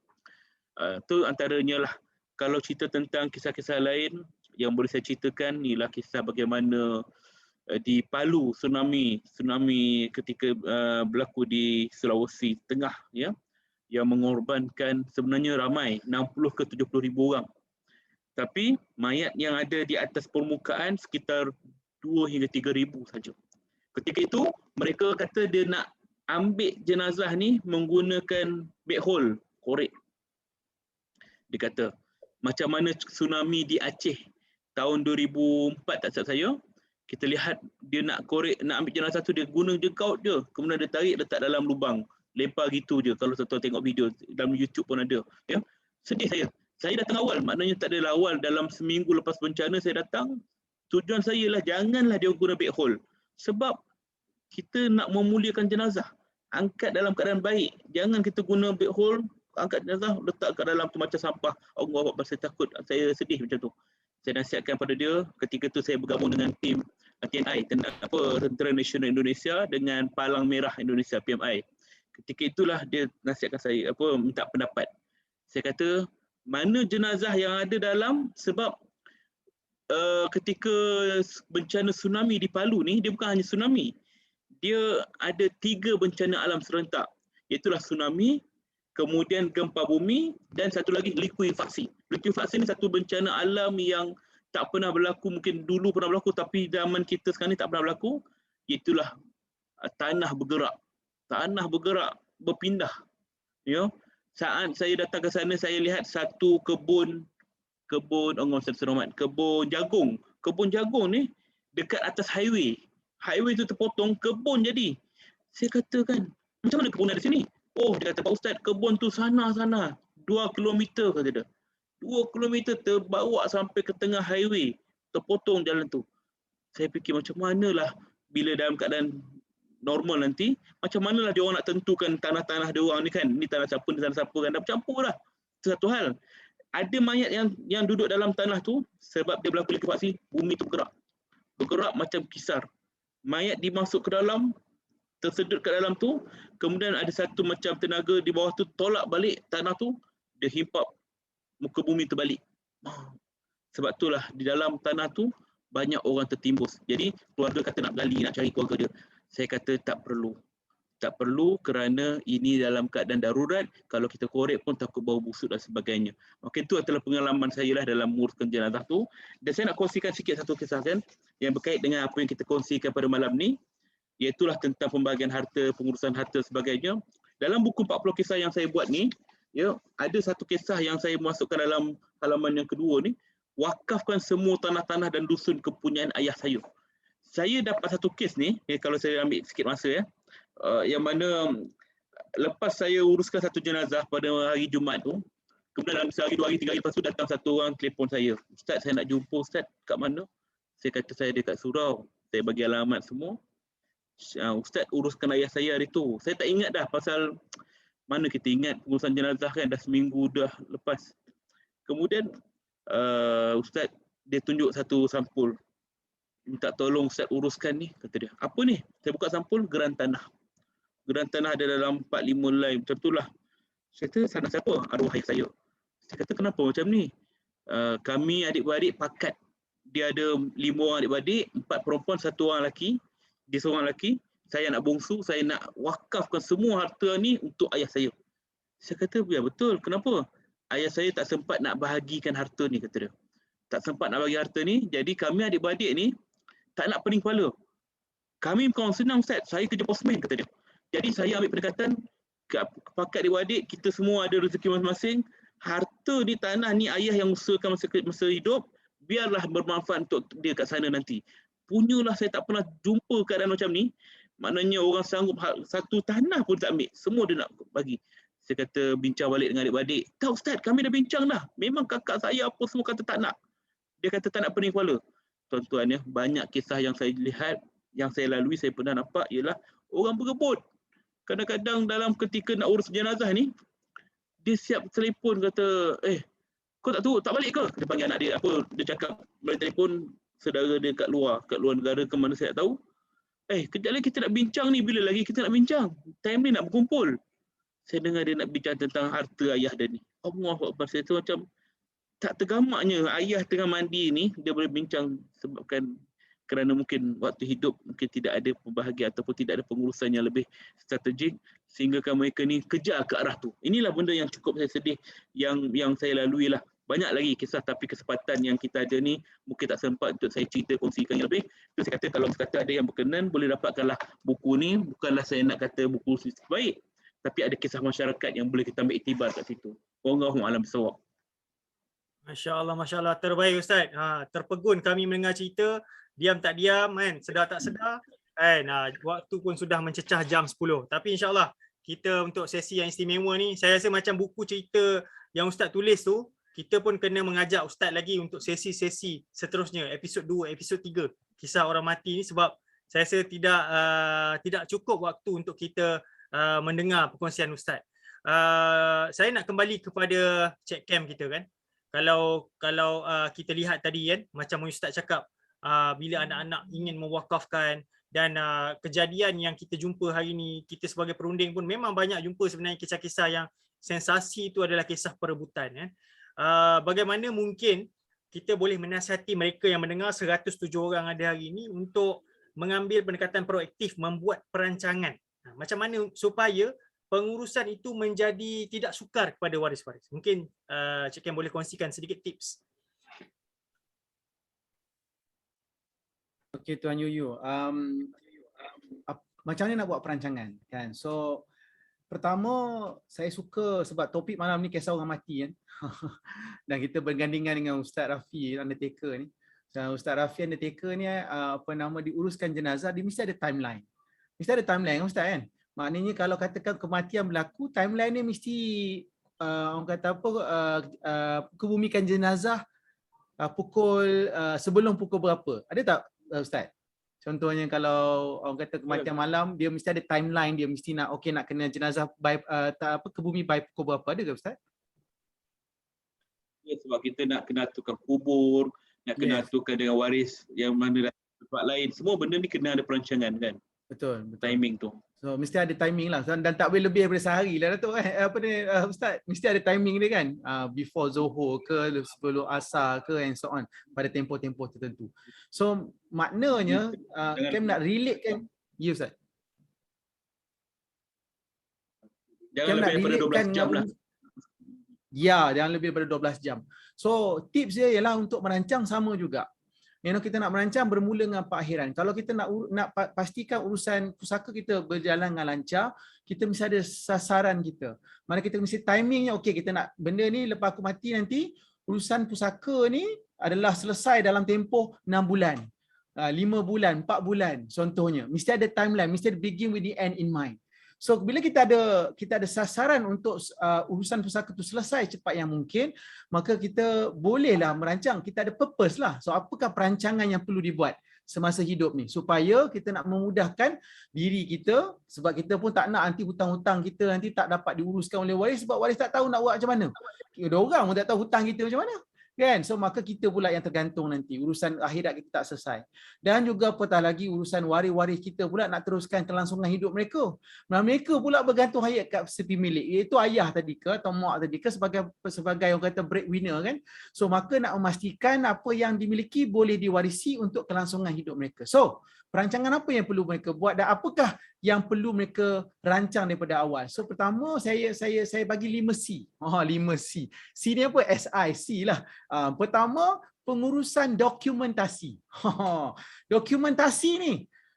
Tu antaranya lah. Kalau cerita tentang kisah-kisah lain yang boleh saya ceritakan, inilah kisah bagaimana di Palu tsunami ketika berlaku di Sulawesi Tengah ya, yang mengorbankan sebenarnya ramai 60 ke 70 ribu orang. Tapi mayat yang ada di atas permukaan sekitar 2 hingga 3 ribu saja. Ketika itu mereka kata dia nak ambil jenazah ni menggunakan backhoe, korek. Dia kata macam mana tsunami di Aceh tahun 2004 tak silap saya, kita lihat dia nak korek, nak ambil jenazah tu, dia guna je kaut je, kemudian dia tarik letak dalam lubang, lempar gitu je. Kalau tuan-tuan tengok video dalam YouTube pun ada ya. Sedih saya datang awal, maknanya tak adalah awal, dalam seminggu lepas bencana saya datang. Tujuan saya lah janganlah dia guna backhoe, sebab kita nak memuliakan jenazah, angkat dalam keadaan baik. Jangan kita guna backhoe, angkat jenazah letak kat dalam tu macam sampah. Allah Akbar, saya takut, saya sedih macam tu. Saya nasihatkan pada dia. Ketika tu saya bergabung dengan tim TNI, Tentera Nasional Indonesia dengan Palang Merah Indonesia PMI. Ketika itulah dia nasihatkan saya, minta pendapat. Saya kata, mana jenazah yang ada dalam, sebab ketika bencana tsunami di Palu ni, dia bukan hanya tsunami. Dia ada 3 bencana alam serentak. Iaitulah tsunami, kemudian gempa bumi dan satu lagi likuifaksi. Likuifaksi ni satu bencana alam yang tak pernah berlaku, mungkin dulu pernah berlaku tapi zaman kita sekarang ni tak pernah berlaku. Iaitulah tanah bergerak. Tanah bergerak, berpindah. Ya. Saat saya datang ke sana, saya lihat satu kebun jagung. Kebun jagung ni dekat atas highway. Highway tu terpotong, kebun jadi. Saya katakan, macam mana kebun ada sini? Oh, dia kata, Pak Ustaz, kebun tu sana. 2 kilometer kata dia. 2 kilometer terbawa sampai ke tengah highway. Terpotong jalan tu. Saya fikir macam manalah bila dalam keadaan normal nanti, macam manalah dia orang nak tentukan tanah-tanah dia orang ni kan. Ni tanah siapa, ni tanah siapa kan. Dah bercampur dah. Itu satu hal. Ada mayat yang duduk dalam tanah tu sebab dia berlaku likuifaksi, bumi tu bergerak. Bergerak macam kisar. Mayat dimasuk ke dalam, tersedut ke dalam tu, kemudian ada satu macam tenaga di bawah tu tolak balik tanah tu, dia himpap muka bumi terbalik. Sebab itulah di dalam tanah tu banyak orang tertimbus. Jadi keluarga kata nak gali, nak cari keluarga dia. Saya kata tak perlu. Tak perlu kerana ini dalam keadaan darurat. Kalau kita korek pun takut bau busuk dan sebagainya. Maka itu adalah pengalaman saya lah dalam menguruskan jenazah tu. Dan saya nak kongsikan sikit satu kisah kan yang berkait dengan apa yang kita kongsikan pada malam ni. Iaitulah tentang pembahagian harta, pengurusan harta sebagainya. Dalam buku 40 kisah yang saya buat ni, ya, ada satu kisah yang saya masukkan dalam halaman yang kedua ni, wakafkan semua tanah-tanah dan dusun kepunyaan ayah saya. Saya dapat satu kes ni, kalau saya ambil sikit masa yang mana lepas saya uruskan satu jenazah pada hari Jumaat tu, kemudian dalam sehari, 2 hari, 3 hari lepas tu datang satu orang telefon saya. Ustaz, saya nak jumpa Ustaz, kat mana? Saya kata saya dekat surau. Saya bagi alamat semua. Ustaz uruskan ayah saya hari tu. Saya tak ingat dah pasal mana kita ingat pengurusan jenazah kan, dah seminggu dah lepas. Kemudian Ustaz dia tunjuk satu sampul. Minta tolong Ustaz uruskan ni, kata dia. Apa ni? Saya buka sampul, geran tanah. Geran tanah ada dalam 4-5 line macam itulah. Saya kata sana siapa? Arwah ayah saya. Saya kata kenapa macam ni? Kami adik-beradik pakat. Dia ada 5 orang adik-beradik, 4 perempuan, 1 orang lelaki. Dia seorang lelaki, saya nak bongsu, saya nak wakafkan semua harta ni untuk ayah saya. Saya kata, ya betul, kenapa? Ayah saya tak sempat nak bahagikan harta ni, kata dia. Tak sempat nak bagi harta ni, jadi kami adik-beradik ni tak nak pening kepala. Kami bukan senang Ustaz, saya kerja postman, kata dia. Jadi saya ambil pendekatan, pakat adik-beradik, kita semua ada rezeki masing-masing, harta ni, tanah ni ayah yang usahakan masa hidup, biarlah bermanfaat untuk dia kat sana nanti. Punyalah saya tak pernah jumpa keadaan macam ni. Maknanya orang sanggup satu tanah pun tak ambil. Semua dia nak bagi. Saya kata bincang balik dengan adik-beradik. Tak Ustaz, kami dah bincang dah. Memang kakak saya apa semua kata tak nak. Dia kata tak nak pening kepala. Tuan-tuan ya, banyak kisah yang saya lihat, yang saya lalui, saya pernah nampak ialah orang berebut. Kadang-kadang dalam ketika nak urus jenazah ni, dia siap telefon kata, kau tak tahu, tak balik ke? Dia panggil anak dia, dia cakap melalui telefon, saudara dia kat luar negara ke mana saya tak tahu. Kejap lagi kita nak bincang ni, bila lagi kita nak bincang? Time ni nak berkumpul. Saya dengar dia nak bincang tentang harta ayah dia ni. Allahuakbar, saya tu macam tak tergamaknya ayah tengah mandi ni, dia boleh bincang sebabkan kerana mungkin waktu hidup mungkin tidak ada pembahagian ataupun tidak ada pengurusan yang lebih strategik sehingga mereka ni kejar ke arah tu. Inilah benda yang cukup saya sedih yang saya lalui lah. Banyak lagi kisah tapi kesempatan yang kita ada ni mungkin tak sempat untuk saya cerita kongsikan yang lebih. Itu saya kata kalau sekata ada yang berkenan boleh dapatkanlah buku ni. Bukanlah saya nak kata buku baik, tapi ada kisah masyarakat yang boleh kita ambil iktibar kat situ. Wallahu a'lam bissawab. Masya Allah, terbaik Ustaz. Terpegun kami mendengar cerita, diam tak diam kan, sedar tak sedar kan. Waktu pun sudah mencecah jam 10. Tapi insya-Allah kita untuk sesi yang istimewa ni, saya rasa macam buku cerita yang Ustaz tulis tu, kita pun kena mengajak Ustaz lagi untuk sesi-sesi seterusnya, episod 2, episod 3, kisah orang mati ni, sebab saya rasa tidak cukup waktu untuk kita mendengar perkongsian Ustaz. Saya nak kembali kepada check cam kita kan. Kalau kita lihat tadi kan, macam Ustaz cakap, bila anak-anak ingin mewakafkan, dan kejadian yang kita jumpa hari ni, kita sebagai perunding pun memang banyak jumpa sebenarnya kisah-kisah yang sensasi itu adalah kisah perebutan kan. Bagaimana mungkin kita boleh menasihati mereka yang mendengar 107 orang ada hari ini untuk mengambil pendekatan proaktif, membuat perancangan. Macam mana supaya pengurusan itu menjadi tidak sukar kepada waris-waris. Mungkin Cik Ken boleh kongsikan sedikit tips. Okey Tuan Yuyu, macam mana nak buat perancangan kan? So pertama saya suka sebab topik malam ni kisah orang mati kan. Dan kita bergandingan dengan Ustaz Rafi Undertaker ni. Ustaz Rafi Undertaker ni diuruskan jenazah, dia mesti ada timeline. Mesti ada timeline kan Ustaz kan? Maknanya kalau katakan kematian berlaku, timeline ni mesti orang kata kebumikan jenazah pukul sebelum pukul berapa? Ada tak Ustaz? Contohnya kalau orang kata kematian malam, dia mesti ada timeline, dia mesti nak kena jenazah kebumi by pukul berapa, ada ke Ustaz? Ya, sebab kita nak kena aturkan kubur, nak kena aturkan dengan waris yang mana tempat lain. Semua benda ni kena ada perancangan kan. Betul. Timing tu. So mesti ada timing lah, dan tak boleh lebih daripada sehari lah Datuk Ustaz, mesti ada timing dia kan, before Zohor ke, sebelum Asar ke and so on, pada tempoh-tempoh tertentu. So maknanya Kem nak relate kan, ya Ustaz? Jangan lebih daripada 12 jam lah. Ya, jangan lebih daripada 12 jam. So tips dia ialah untuk merancang sama juga. Kita nak merancang bermula dengan perakhiran. Kalau kita nak pastikan urusan pusaka kita berjalan dengan lancar, kita mesti ada sasaran kita. Mana kita mesti timingnya, okey kita nak benda ni lepas aku mati nanti, urusan pusaka ni adalah selesai dalam tempoh 6 bulan, 5 bulan, 4 bulan contohnya. Mesti ada timeline, mesti ada begin with the end in mind. So bila kita ada sasaran untuk urusan pusaka itu selesai cepat yang mungkin, maka kita bolehlah merancang, kita ada purpose lah. So apakah perancangan yang perlu dibuat semasa hidup ni supaya kita nak memudahkan diri kita, sebab kita pun tak nak nanti hutang-hutang kita nanti tak dapat diuruskan oleh waris, sebab waris tak tahu nak buat macam mana. Ada orang pun tak tahu hutang kita macam mana. Kan? So maka kita pula yang tergantung nanti, urusan akhirat kita tak selesai. Dan juga apatah lagi urusan waris-waris kita pula nak teruskan kelangsungan hidup mereka. Mereka pula bergantung hayat kat si pemilik, iaitu ayah tadi ke atau mak tadi ke sebagai orang kata breadwinner kan. So maka nak memastikan apa yang dimiliki boleh diwarisi untuk kelangsungan hidup mereka. So perancangan apa yang perlu mereka buat dan apakah yang perlu mereka rancang daripada awal. So pertama saya bagi 5C. 5C. C ni apa? SIC lah. Pertama, pengurusan dokumentasi. Dokumentasi ni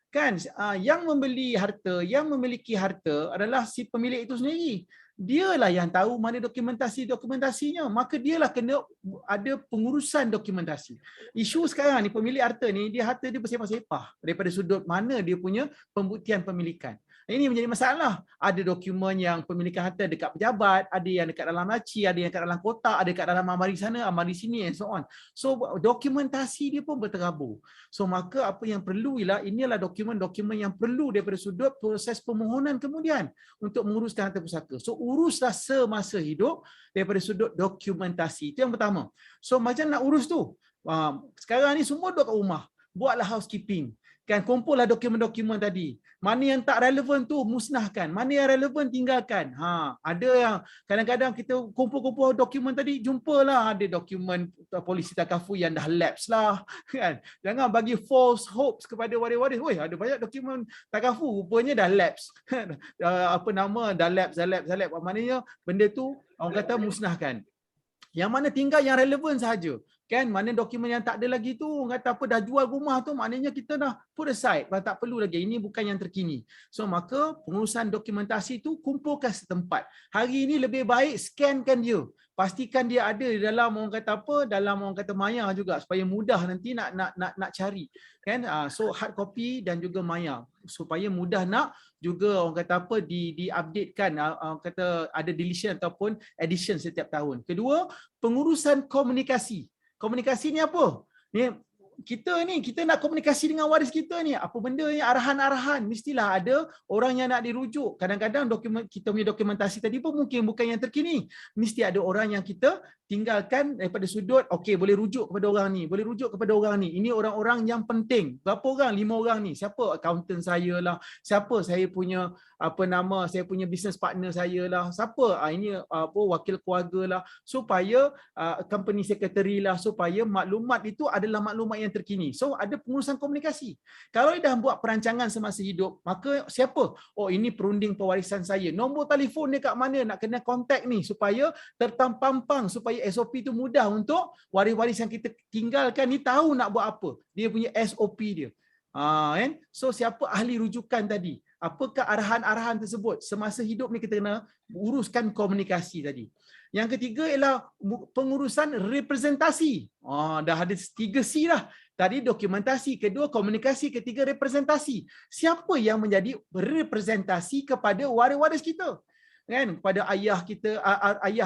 kan yang membeli harta, yang memiliki harta adalah si pemilik itu sendiri. Dialah yang tahu mana dokumentasinya, maka dialah kena ada pengurusan dokumentasi. Isu sekarang ni pemilik harta ni, harta dia bersepah-sepah daripada sudut mana dia punya pembuktian pemilikan. Ini menjadi masalah. Ada dokumen yang pemilikan harta dekat pejabat, ada yang dekat dalam laci, ada yang dekat dalam kotak, ada dekat dalam amari sana, amari sini and so on. So dokumentasi dia pun berterabur. So maka apa yang perlu ialah inilah dokumen-dokumen yang perlu daripada sudut proses permohonan kemudian untuk menguruskan harta pusaka. So uruslah semasa hidup daripada sudut dokumentasi. Itu yang pertama. So macam nak urus tu? Sekarang ni semua duduk kat rumah. Buatlah housekeeping. Kan, kumpullah dokumen-dokumen tadi. Mana yang tak relevan tu musnahkan, mana yang relevan tinggalkan. Ada yang kadang-kadang kita kumpul-kumpul dokumen tadi, jumpalah ada dokumen polisi takaful yang dah lapse lah kan. Jangan bagi false hopes kepada waris-waris. Woi, ada banyak dokumen takaful rupanya dah lapse. Dah lapse. Maknanya benda tu orang kata musnahkan. Yang mana tinggal yang relevan sahaja. Kan, mana dokumen yang tak ada lagi tu, kata dah jual rumah tu, maknanya kita dah put aside, tak perlu lagi, ini bukan yang terkini. So maka pengurusan dokumentasi tu kumpulkan setempat. Hari ini lebih baik scankan dia, pastikan dia ada di dalam dalam maya juga, supaya mudah nanti nak cari kan. So hard copy dan juga maya supaya mudah nak juga di-updatekan, ada deletion ataupun addition setiap tahun. Kedua, pengurusan komunikasi. Komunikasi ni apa? Ni kita nak komunikasi dengan waris kita ni, apa benda ni, arahan-arahan, mestilah ada orang yang nak dirujuk. Kadang-kadang kita punya dokumentasi tadi pun mungkin bukan yang terkini. Mesti ada orang yang kita tinggalkan daripada sudut, okey, boleh rujuk kepada orang ni, boleh rujuk kepada orang ni. Ini orang-orang yang penting. Berapa orang? 5 orang ni. Siapa? Accountant saya lah. Siapa? Saya punya saya punya business partner saya lah. Siapa? Ini wakil keluarga lah. Supaya company secretary lah, supaya maklumat itu adalah maklumat yang terkini. So ada pengurusan komunikasi. Kalau dah buat perancangan semasa hidup, maka siapa? Oh, ini perunding pewarisan saya. Nombor telefon dia kat mana? Nak kena kontak ni supaya tertampang, supaya SOP itu mudah untuk waris-waris yang kita tinggalkan ni tahu nak buat apa. Dia punya SOP dia. Kan? So siapa ahli rujukan tadi? Apakah arahan-arahan tersebut? Semasa hidup ni kita kena uruskan komunikasi tadi. Yang ketiga ialah pengurusan representasi. Dah ada 3C lah. Tadi dokumentasi, kedua komunikasi, ketiga representasi. Siapa yang menjadi representasi kepada waris-waris kita? Kan, kepada ayah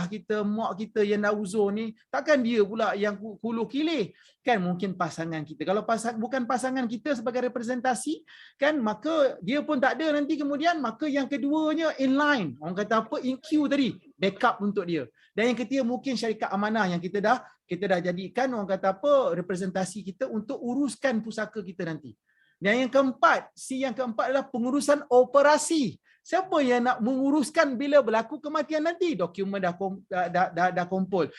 kita, mak kita yang dah uzur ni, takkan dia pula yang hulu kilih. Kan mungkin pasangan kita. Kalau bukan pasangan kita sebagai representasi, kan, maka dia pun tak ada nanti kemudian, maka yang keduanya inline. Orang kata apa? In queue tadi, backup untuk dia. Dan yang ketiga mungkin syarikat amanah yang kita dah jadikan, orang kata apa, representasi kita untuk uruskan pusaka kita nanti. Dan yang keempat, yang keempat adalah pengurusan operasi. Siapa yang nak menguruskan bila berlaku kematian nanti? Dokumen dah kumpul,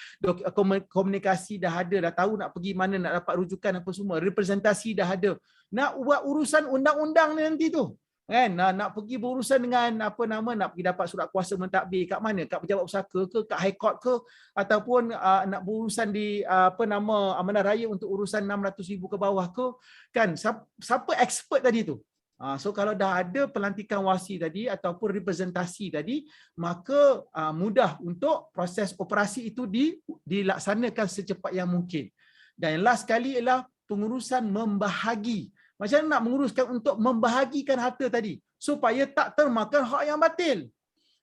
komunikasi dah ada, dah tahu nak pergi mana, nak dapat rujukan apa semua, representasi dah ada. Nak buat urusan undang-undang nanti tu, kan? Nak pergi berurusan dengan nak pergi dapat surat kuasa mentadbir kat mana? Kat pejabat pusaka ke, kat high court ke, ataupun nak berurusan di Amanah Raya untuk urusan 600,000 ke bawah ke, kan? Siapa expert tadi tu? So kalau dah ada pelantikan wasi tadi ataupun representasi tadi, maka mudah untuk proses operasi itu dilaksanakan secepat yang mungkin. Dan yang last sekali ialah pengurusan membahagi. Macam mana nak menguruskan untuk membahagikan harta tadi supaya tak termakan hak yang batil.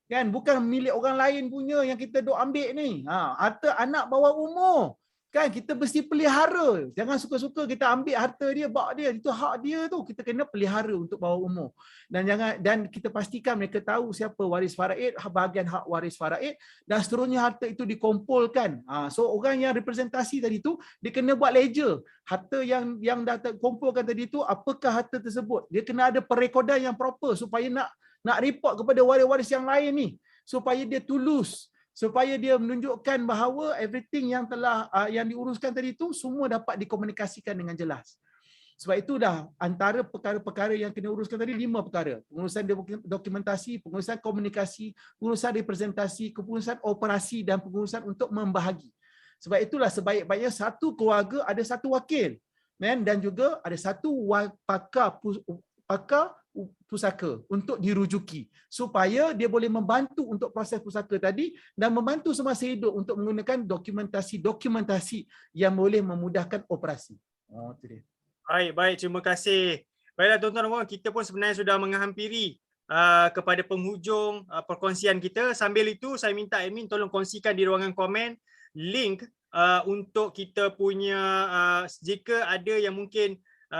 Kan, bukan milik orang lain punya yang kita duk ambil ni. Harta anak bawah umur. Kan, kita mesti pelihara. Jangan suka-suka kita ambil harta dia, bak dia, itu hak dia tu. Kita kena pelihara untuk bawah umur. Dan kita pastikan mereka tahu siapa waris faraid, bahagian hak waris faraid, dan seterusnya harta itu dikumpulkan. So orang yang representasi tadi tu, dia kena buat ledger. Harta yang dah kumpulkan tadi tu, apakah harta tersebut? Dia kena ada perekodan yang proper supaya nak report kepada waris-waris yang lain ni, supaya dia tulus, supaya dia menunjukkan bahawa everything yang telah yang diuruskan tadi tu semua dapat dikomunikasikan dengan jelas. Sebab itu dah antara perkara-perkara yang kena uruskan tadi 5 perkara. Pengurusan dokumentasi, pengurusan komunikasi, pengurusan representasi, pengurusan operasi dan pengurusan untuk membahagi. Sebab itulah sebaik-baiknya satu keluarga ada satu wakil, dan juga ada satu pakar pusaka untuk dirujuki supaya dia boleh membantu untuk proses pusaka tadi dan membantu semasa hidup untuk menggunakan dokumentasi yang boleh memudahkan operasi. Itu dia. Baik, terima kasih. Baiklah tuan-tuan dan puan, kita pun sebenarnya sudah menghampiri kepada penghujung perkongsian kita. Sambil itu saya minta admin tolong kongsikan di ruangan komen link untuk kita punya jika ada yang mungkin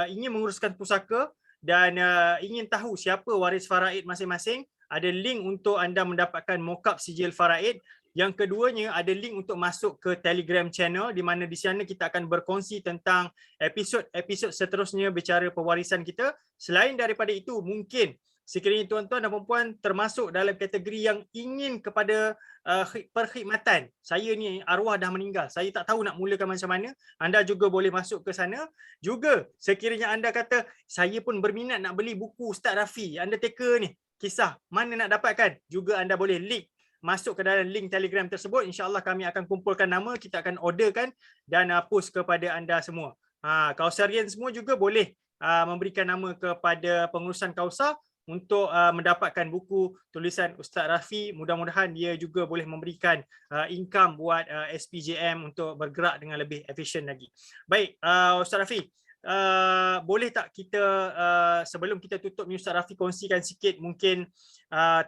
ingin menguruskan pusaka dan ingin tahu siapa waris faraid masing-masing, ada link untuk anda mendapatkan mock-up sijil faraid. Yang keduanya, ada link untuk masuk ke Telegram channel di mana di sana kita akan berkongsi tentang episod-episod seterusnya bicara pewarisan kita. Selain daripada itu, mungkin sekiranya tuan-tuan dan puan-puan termasuk dalam kategori yang ingin kepada perkhidmatan, saya ni arwah dah meninggal, saya tak tahu nak mulakan macam mana, anda juga boleh masuk ke sana. Juga sekiranya anda kata saya pun berminat nak beli buku Ustaz Rafi Undertaker ni, kisah mana nak dapatkan, juga anda boleh masuk ke dalam link Telegram tersebut. InsyaAllah kami akan kumpulkan nama, kita akan orderkan dan post kepada anda semua. Kausarian semua juga boleh memberikan nama kepada pengurusan Kausar untuk mendapatkan buku tulisan Ustaz Rafi. Mudah-mudahan dia juga boleh memberikan income buat SPJM untuk bergerak dengan lebih efisien lagi. Baik, Ustaz Rafi, boleh tak kita sebelum kita tutup ni Ustaz Rafi kongsikan sikit mungkin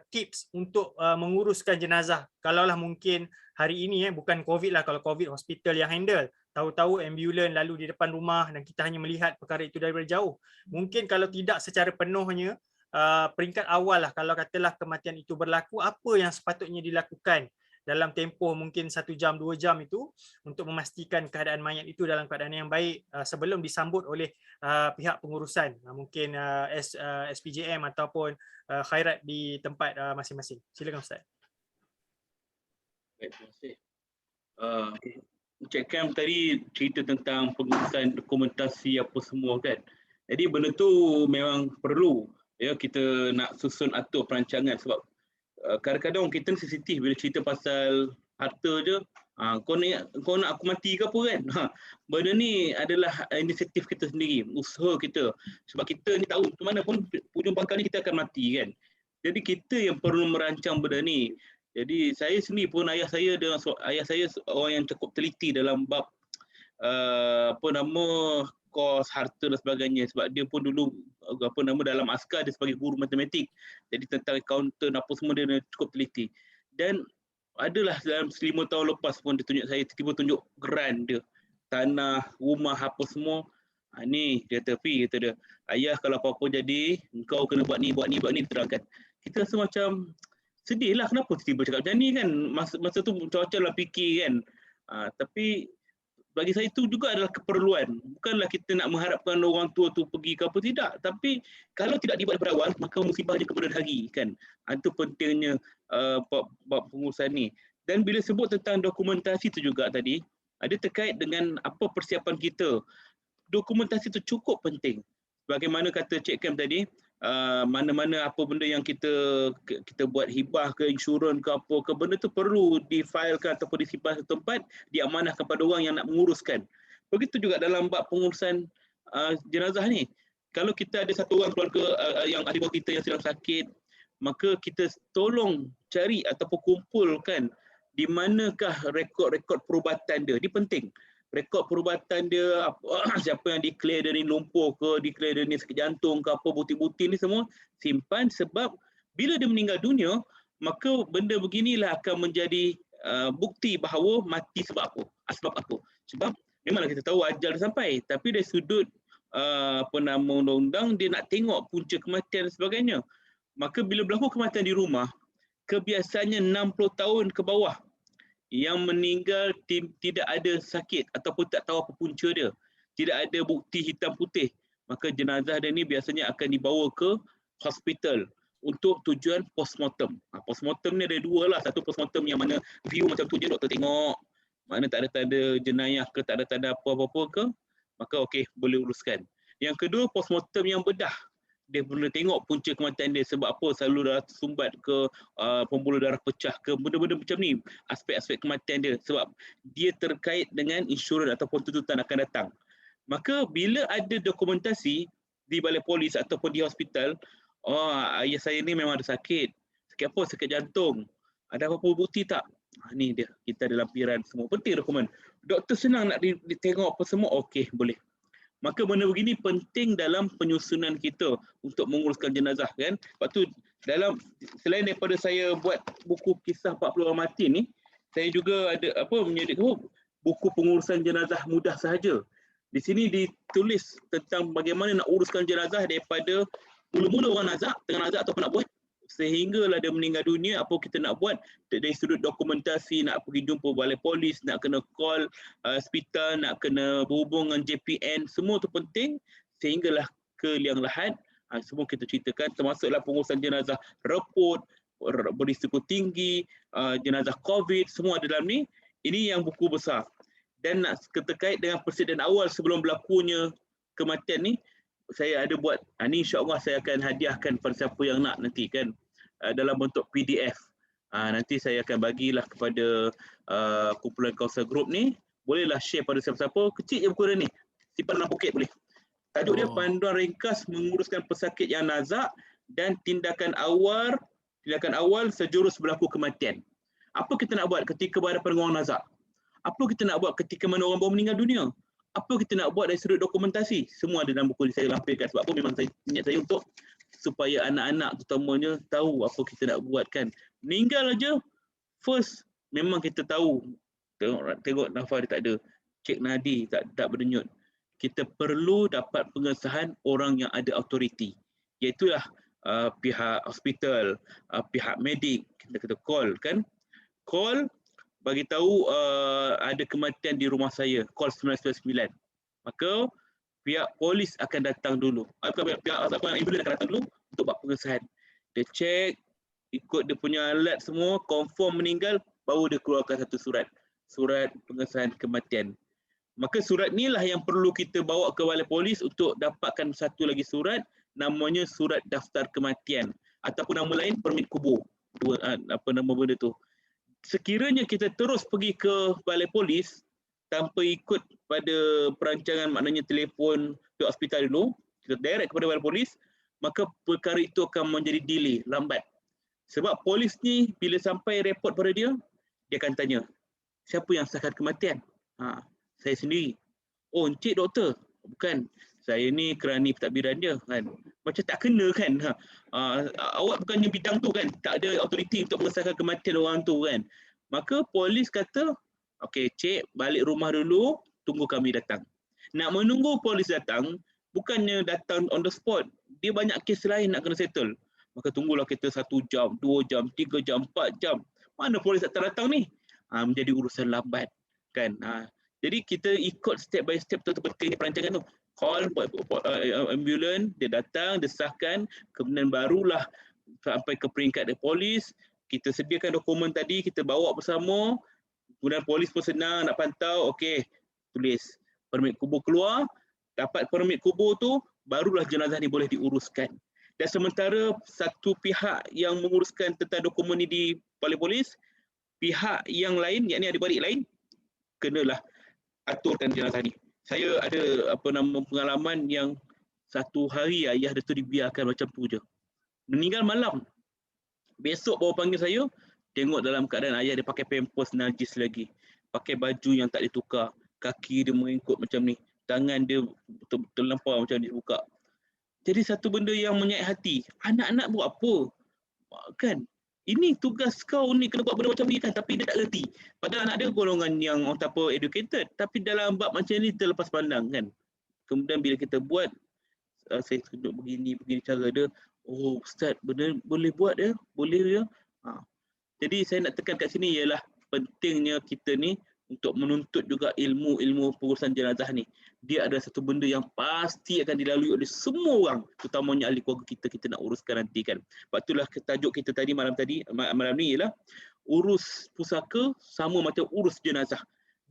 tips untuk menguruskan jenazah. Kalaulah mungkin hari ini bukan COVID lah, kalau COVID hospital yang handle, tahu-tahu ambulans lalu di depan rumah dan kita hanya melihat perkara itu daripada jauh. Mungkin kalau tidak secara penuhnya, peringkat awal lah, kalau katalah kematian itu berlaku, apa yang sepatutnya dilakukan dalam tempoh mungkin 1 jam, 2 jam itu untuk memastikan keadaan mayat itu dalam keadaan yang baik sebelum disambut oleh pihak pengurusan, mungkin SPJM ataupun khairat di tempat masing-masing. Silakan Ustaz. Baik, terima kasih. Encik Kam tadi cerita tentang pengurusan dokumentasi apa semua kan. Jadi benda tu memang perlu ya kita nak susun atur perancangan sebab kadang-kadang orang kita ni sensitif bila cerita pasal harta je. Kau nak aku mati ke apa kan? Benda ni adalah inisiatif kita sendiri, usaha kita. Sebab kita ni tahu ke mana pun ujung pangkal ni kita akan mati kan. Jadi kita yang perlu merancang benda ni. Jadi saya sendiri pun ayah saya orang yang cukup teliti dalam bab kos harta dan sebagainya sebab dia pun dulu dalam askar dia sebagai guru matematik. Jadi tentang accountant apa semua dia cukup teliti. Dan adalah dalam 5 tahun lepas pun dia tunjuk saya, tiba-tiba tunjuk grant dia. Tanah, rumah apa semua. Ni dia kata dia, ayah kalau apa-apa jadi engkau kena buat ni terangkan. Kita rasa macam sedih lah kenapa tiba-tiba cakap macam ni kan. Masa tu macam-macam lah fikir kan. Tapi bagi saya itu juga adalah keperluan. Bukanlah kita nak mengharapkan orang tua tu pergi ke apa, tidak. Tapi kalau tidak dibuat daripada awal, maka musibah dia kemudian hari kan. Itu pentingnya bab pengurusan ni. Dan bila sebut tentang dokumentasi tu juga tadi, ada terkait dengan apa persiapan kita. Dokumentasi tu cukup penting. Bagaimana kata Cik Kam tadi, mana-mana apa benda yang kita buat hibah ke insurans ke apa ke, benda tu perlu difailkan ataupun disimpan di tempat, diamanahkan pada orang yang nak menguruskan. Begitu juga dalam bab pengurusan jenazah ni. Kalau kita ada satu orang keluarga yang ahli kita yang sedang sakit, maka kita tolong cari ataupun kumpulkan di manakah rekod-rekod perubatan dia. Ini penting. Rekod perubatan dia, siapa yang declare dia ni lumpuh ke, declare dia ni sakit jantung ke apa, bukti-bukti ni semua simpan sebab bila dia meninggal dunia, maka benda beginilah akan menjadi bukti bahawa mati sebab apa, asbab apa. Sebab memanglah kita tahu ajal dia sampai, tapi dari sudut undang-undang dia nak tengok punca kematian dan sebagainya. Maka bila berlaku kematian di rumah, kebiasaannya 60 tahun ke bawah yang meninggal tidak ada sakit ataupun tak tahu apa punca dia, tidak ada bukti hitam putih, maka jenazah dia ni biasanya akan dibawa ke hospital untuk tujuan postmortem. Postmortem ni ada dua lah. Satu postmortem yang mana view macam tu je, doktor tengok mana tak ada tanda jenayah ke, tak ada tanda apa-apa ke, maka okey boleh uruskan. Yang kedua postmortem yang bedah. Dia perlu tengok punca kematian dia, sebab apa salur darah tersumbat ke, pembuluh darah pecah ke, benda-benda macam ni, aspek-aspek kematian dia, sebab dia terkait dengan insurans ataupun tuntutan akan datang. Maka bila ada dokumentasi di balai polis ataupun di hospital, ayah saya ni memang ada sakit apa, sakit jantung, ada apa-apa bukti tak? Ni dia, kita ada lampiran semua, penting dokumen. Doktor senang nak ditengok apa semua, okey boleh. Maka benda begini penting dalam penyusunan kita untuk menguruskan jenazah kan. Sebab tu selain daripada saya buat buku kisah 40 orang mati ni, saya juga ada menyediakan buku pengurusan jenazah mudah sahaja. Di sini ditulis tentang bagaimana nak uruskan jenazah daripada mula-mula orang nazak, tengah nazak ataupun nak buat, sehinggalah dia meninggal dunia, apa kita nak buat dari sudut dokumentasi, nak pergi jumpa balai polis, nak kena call hospital, nak kena berhubung dengan JPN, semua tu penting sehinggalah ke liang lahat. Semua kita ceritakan, termasuklah pengurusan jenazah reput, berisiko tinggi, jenazah COVID, semua ada dalam ni. Ini yang buku besar. Dan nak terkait dengan persediaan awal sebelum berlakunya kematian ni, saya ada buat, ni insya-Allah saya akan hadiahkan pada siapa yang nak nanti kan, dalam bentuk PDF. Nanti saya akan bagilah kepada kumpulan kawasan grup ni, bolehlah share pada siapa-siapa. Kecil je buku dia ni, simpan dalam poket boleh. Tajuk dia panduan ringkas menguruskan pesakit yang nazak dan tindakan awal sejurus berlaku kematian. Apa kita nak buat ketika berhadapan dengan orang nazak? Apa kita nak buat ketika mana orang baru meninggal dunia? Apa kita nak buat dari sudut dokumentasi? Semua ada dalam buku ni saya lampirkan. Sebab apa memang niat saya untuk supaya anak-anak terutamanya tahu apa kita nak buat kan. Meninggal aja, first memang kita tahu. Tengok nafas dia tak ada. cek nadi tak berdenyut. Kita perlu dapat pengesahan orang yang ada autoriti. Iaitulah pihak hospital, pihak medik, kita call kan. Call bagi tahu ada kematian di rumah saya, call 999. Maka pihak polis akan datang dulu. Pihak ambulans akan datang dulu untuk buat pengesahan. Dia cek, ikut dia punya alat semua, confirm meninggal, baru dia keluarkan satu surat pengesahan kematian. Maka surat inilah yang perlu kita bawa ke balai polis untuk dapatkan satu lagi surat, namanya surat daftar kematian ataupun nama lain permit kubur. Apa nama benda tu. Sekiranya kita terus pergi ke balai polis tanpa ikut pada perancangan, maknanya telefon ke hospital dulu, kita direct kepada balai polis, maka perkara itu akan menjadi delay, lambat. Sebab polis ni bila sampai report pada dia, dia akan tanya, siapa yang sahkan kematian? Saya sendiri. Oh, encik doktor. Bukan. Saya ni kerani pentadbiran dia kan. Macam tak kena kan. Awak bukannya bidang tu kan. Tak ada autoriti untuk mengesahkan kematian orang tu kan. Maka polis kata, okey cik balik rumah dulu, tunggu kami datang. Nak menunggu polis datang, bukannya datang on the spot. Dia banyak kes lain nak kena settle. Maka tunggulah kita 1 jam, 2 jam, 3 jam, 4 jam. Mana polis datang ni? Menjadi urusan lambat kan. Jadi kita ikut step by step tu penting perancangan tu. Call ambulans, dia datang, dia sahkan, kemudian barulah sampai ke peringkat dia polis. Kita sediakan dokumen tadi, kita bawa bersama. Kemudian polis pun senang nak pantau. Okey, tulis permit kubur keluar. Dapat permit kubur tu, barulah jenazah ni boleh diuruskan. Dan sementara satu pihak yang menguruskan tentang dokumen ni di balai polis, pihak yang lain, yakni adik-beradik lain, kenalah aturkan jenazah ni. Saya ada pengalaman yang satu hari ayah dia tu dibiarkan macam tu je. Meninggal malam. Besok baru panggil saya, tengok dalam keadaan ayah dia pakai pampers najis lagi. Pakai baju yang tak ditukar. Kaki dia mengikut macam ni. Tangan dia terlampau macam ni buka. Jadi satu benda yang menyayat hati. Anak-anak buat apa? Kan? Ini tugas kau ni kena buat benda macam ni kan, tapi dia tak reti. Padahal anak dia golongan yang orang tak apa educated, tapi dalam bab macam ni terlepas pandang kan. Kemudian bila kita buat, saya tunjuk begini cara dia, oh ustaz benda boleh buat dia, boleh dia. Jadi saya nak tekan kat sini ialah pentingnya kita ni untuk menuntut juga ilmu pengurusan jenazah ni. Dia adalah satu benda yang pasti akan dilalui oleh semua orang, terutamanya ahli keluarga kita nak uruskan nanti kan. Sebab itulah tajuk kita tadi malam ni ialah urus pusaka sama macam urus jenazah.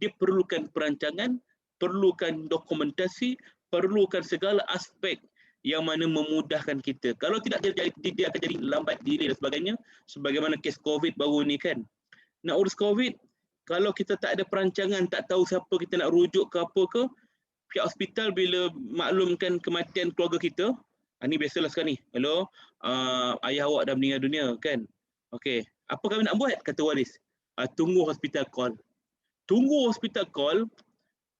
Dia perlukan perancangan, perlukan dokumentasi, perlukan segala aspek yang mana memudahkan kita. Kalau tidak dia akan jadi lambat, delay dan sebagainya. Sebagaimana kes COVID baru ni kan. Nak urus COVID, kalau kita tak ada perancangan, tak tahu siapa kita nak rujuk ke apa ke, pihak hospital bila maklumkan kematian keluarga kita, ini biasalah sekarang ni, hello, ayah awak dah meninggal dunia kan, okey, apa kami nak buat, kata waris, tunggu hospital call. Tunggu hospital call,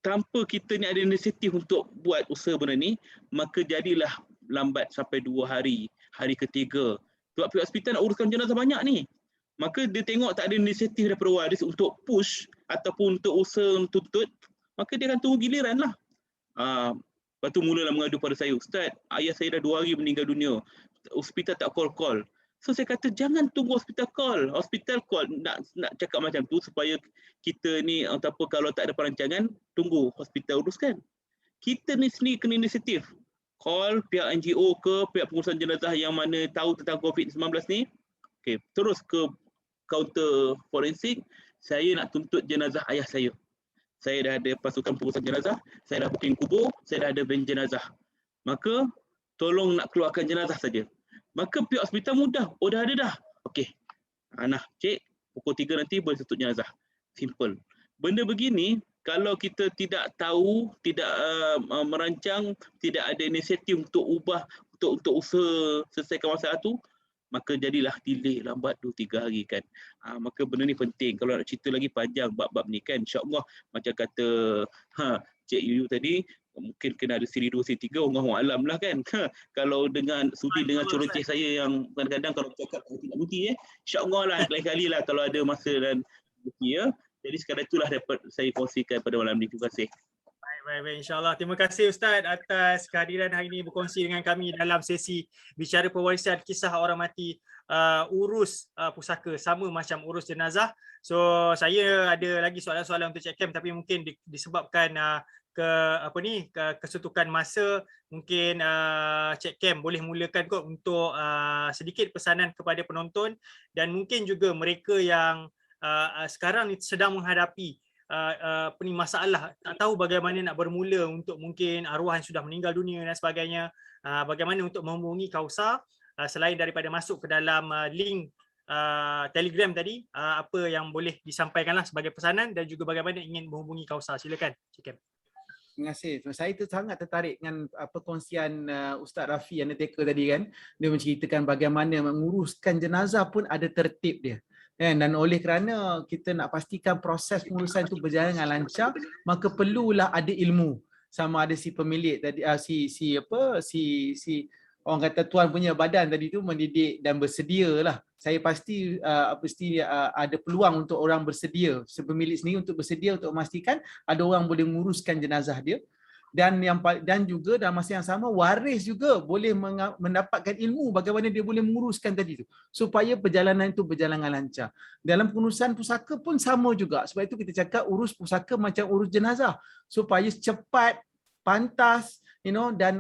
tanpa kita ni ada inisiatif untuk buat usaha benda ni, maka jadilah lambat sampai 2 hari, hari ketiga. Sebab pihak hospital nak uruskan jenazah banyak ni. Maka dia tengok tak ada inisiatif daripada waris untuk push ataupun untuk usaha tuntut, maka dia akan tunggu giliran lah. Lepas tu mulalah mengadu pada saya, Ustaz, ayah saya dah 2 hari meninggal dunia, hospital tak call. So saya kata jangan tunggu hospital call. Hospital call nak cakap macam tu supaya kita ni ataupun kalau tak ada perancangan, tunggu hospital uruskan. Kita ni sendiri kena inisiatif. Call pihak NGO ke, pihak pengurusan jenazah yang mana tahu tentang COVID-19 ni. Okey, terus ke kaunter forensik, saya nak tuntut jenazah ayah saya. Saya dah ada pasukan pengurusan jenazah, saya dah booking kubur, saya dah ada van jenazah. Maka tolong nak keluarkan jenazah saja. Maka pihak hospital mudah. Oh dah ada dah. Okey. Nah, cik, pukul 3 nanti boleh tuntut jenazah. Simple. Benda begini kalau kita tidak tahu, tidak merancang, tidak ada inisiatif untuk ubah, untuk usaha selesaikan masalah tu, maka jadilah delay lambat 2-3 hari kan. Maka benda ni penting. Kalau nak cerita lagi panjang bab-bab ni kan, insya-Allah macam kata Cik Yuyu tadi, mungkin kena ada siri 2, siri 3, Allah alam lah kan. Kalau dengan sudi dengan coroceh saya yang kadang-kadang kalau cakap tidak bukti insya-Allah lah lain kali lah kalau ada masa dan bukti ya. Jadi sekadar itulah dapat saya kongsikan pada malam ini. Terima kasih. Baik, insyaAllah. Terima kasih Ustaz atas kehadiran hari ini berkongsi dengan kami dalam sesi bicara pewarisan kisah orang mati urus pusaka sama macam urus jenazah. So saya ada lagi soalan-soalan untuk Cik Kem, tapi mungkin disebabkan kesetukan masa, mungkin Cik Kem boleh mulakan kot untuk sedikit pesanan kepada penonton dan mungkin juga mereka yang sekarang ni sedang menghadapi masalah, tak tahu bagaimana nak bermula untuk mungkin arwah yang sudah meninggal dunia dan sebagainya, bagaimana untuk menghubungi Kausar selain daripada masuk ke dalam link Telegram tadi, apa yang boleh disampaikanlah sebagai pesanan dan juga bagaimana ingin menghubungi Kausar. Silakan Cik Kem. Terima kasih. Saya tu sangat tertarik dengan perkongsian Ustaz Rafi Undertaker tadi kan. Dia menceritakan bagaimana menguruskan jenazah pun ada tertib dia. Dan oleh kerana kita nak pastikan proses pengurusan itu berjalan dengan lancar, maka perlulah ada ilmu. Sama ada si pemilik tadi, si orang kata tuan punya badan tadi tu mendidik dan bersedialah. Saya pasti ada peluang untuk orang bersedia, pemilik sendiri untuk bersedia untuk memastikan ada orang boleh menguruskan jenazah dia. Dan juga dalam masa yang sama waris juga boleh mendapatkan ilmu bagaimana dia boleh menguruskan tadi tu supaya perjalanan itu berjalan dengan lancar. Dalam pengurusan pusaka pun sama juga. Sebab itu kita cakap urus pusaka macam urus jenazah supaya cepat, pantas, dan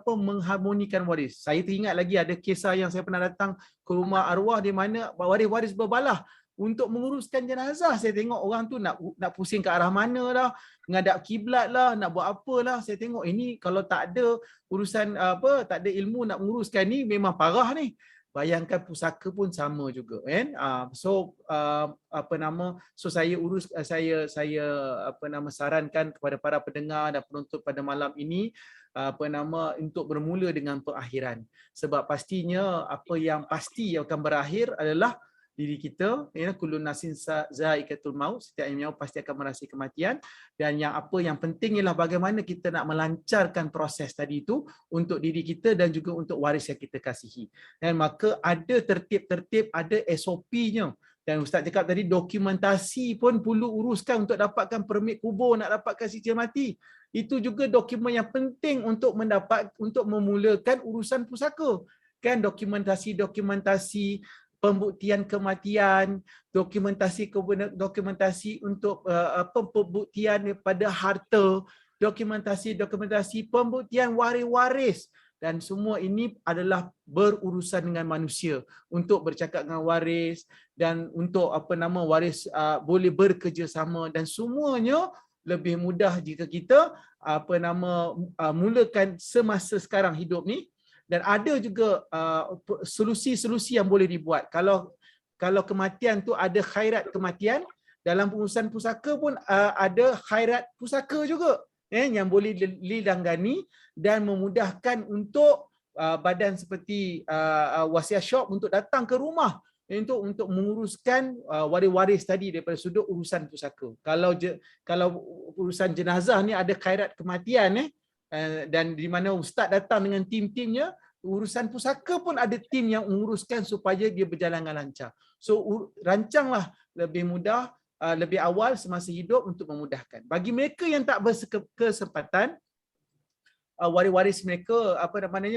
mengharmonikan waris. Saya teringat lagi ada kisah yang saya pernah datang ke rumah arwah di mana waris-waris berbalah untuk menguruskan jenazah. Saya tengok orang tu nak pusing ke arah mana lah, menghadap kiblat lah, nak buat apa lah. Saya tengok ini kalau tak ada urusan tak ada ilmu nak menguruskan ni memang parah ni. Bayangkan pusaka pun sama juga kan. So saya sarankan kepada para pendengar dan penonton pada malam ini untuk bermula dengan perakhiran. Sebab pastinya apa yang pasti akan berakhir adalah diri kita, kullu nafsin za'iqatul maut, setiap nyawa pasti akan merasai kematian. Dan yang penting ialah bagaimana kita nak melancarkan proses tadi itu untuk diri kita dan juga untuk waris yang kita kasihi. Dan maka ada tertib-tertib, ada SOP-nya. Dan Ustaz cakap tadi dokumentasi pun perlu uruskan untuk dapatkan permit kubur, nak dapatkan cicil mati. Itu juga dokumen yang penting untuk memulakan urusan pusaka. Kan dokumentasi pembuktian kematian, dokumentasi untuk pembuktian daripada harta, dokumentasi pembuktian waris-waris, dan semua ini adalah berurusan dengan manusia untuk bercakap dengan waris dan untuk waris boleh bekerjasama, dan semuanya lebih mudah jika kita mulakan semasa sekarang hidup ni. Dan ada juga solusi-solusi yang boleh dibuat. Kalau kematian tu ada khairat kematian, dalam pengurusan pusaka pun ada khairat pusaka juga yang boleh dilanggani dan memudahkan untuk badan seperti wasiat shop untuk datang ke rumah untuk menguruskan waris-waris tadi daripada sudut urusan pusaka. Kalau urusan jenazah ni ada khairat kematian dan di mana ustaz datang dengan tim-timnya, urusan pusaka pun ada tim yang menguruskan supaya dia berjalan dengan lancar. So rancanglah lebih mudah, lebih awal semasa hidup untuk memudahkan. Bagi mereka yang tak berkesempatan, waris-waris mereka,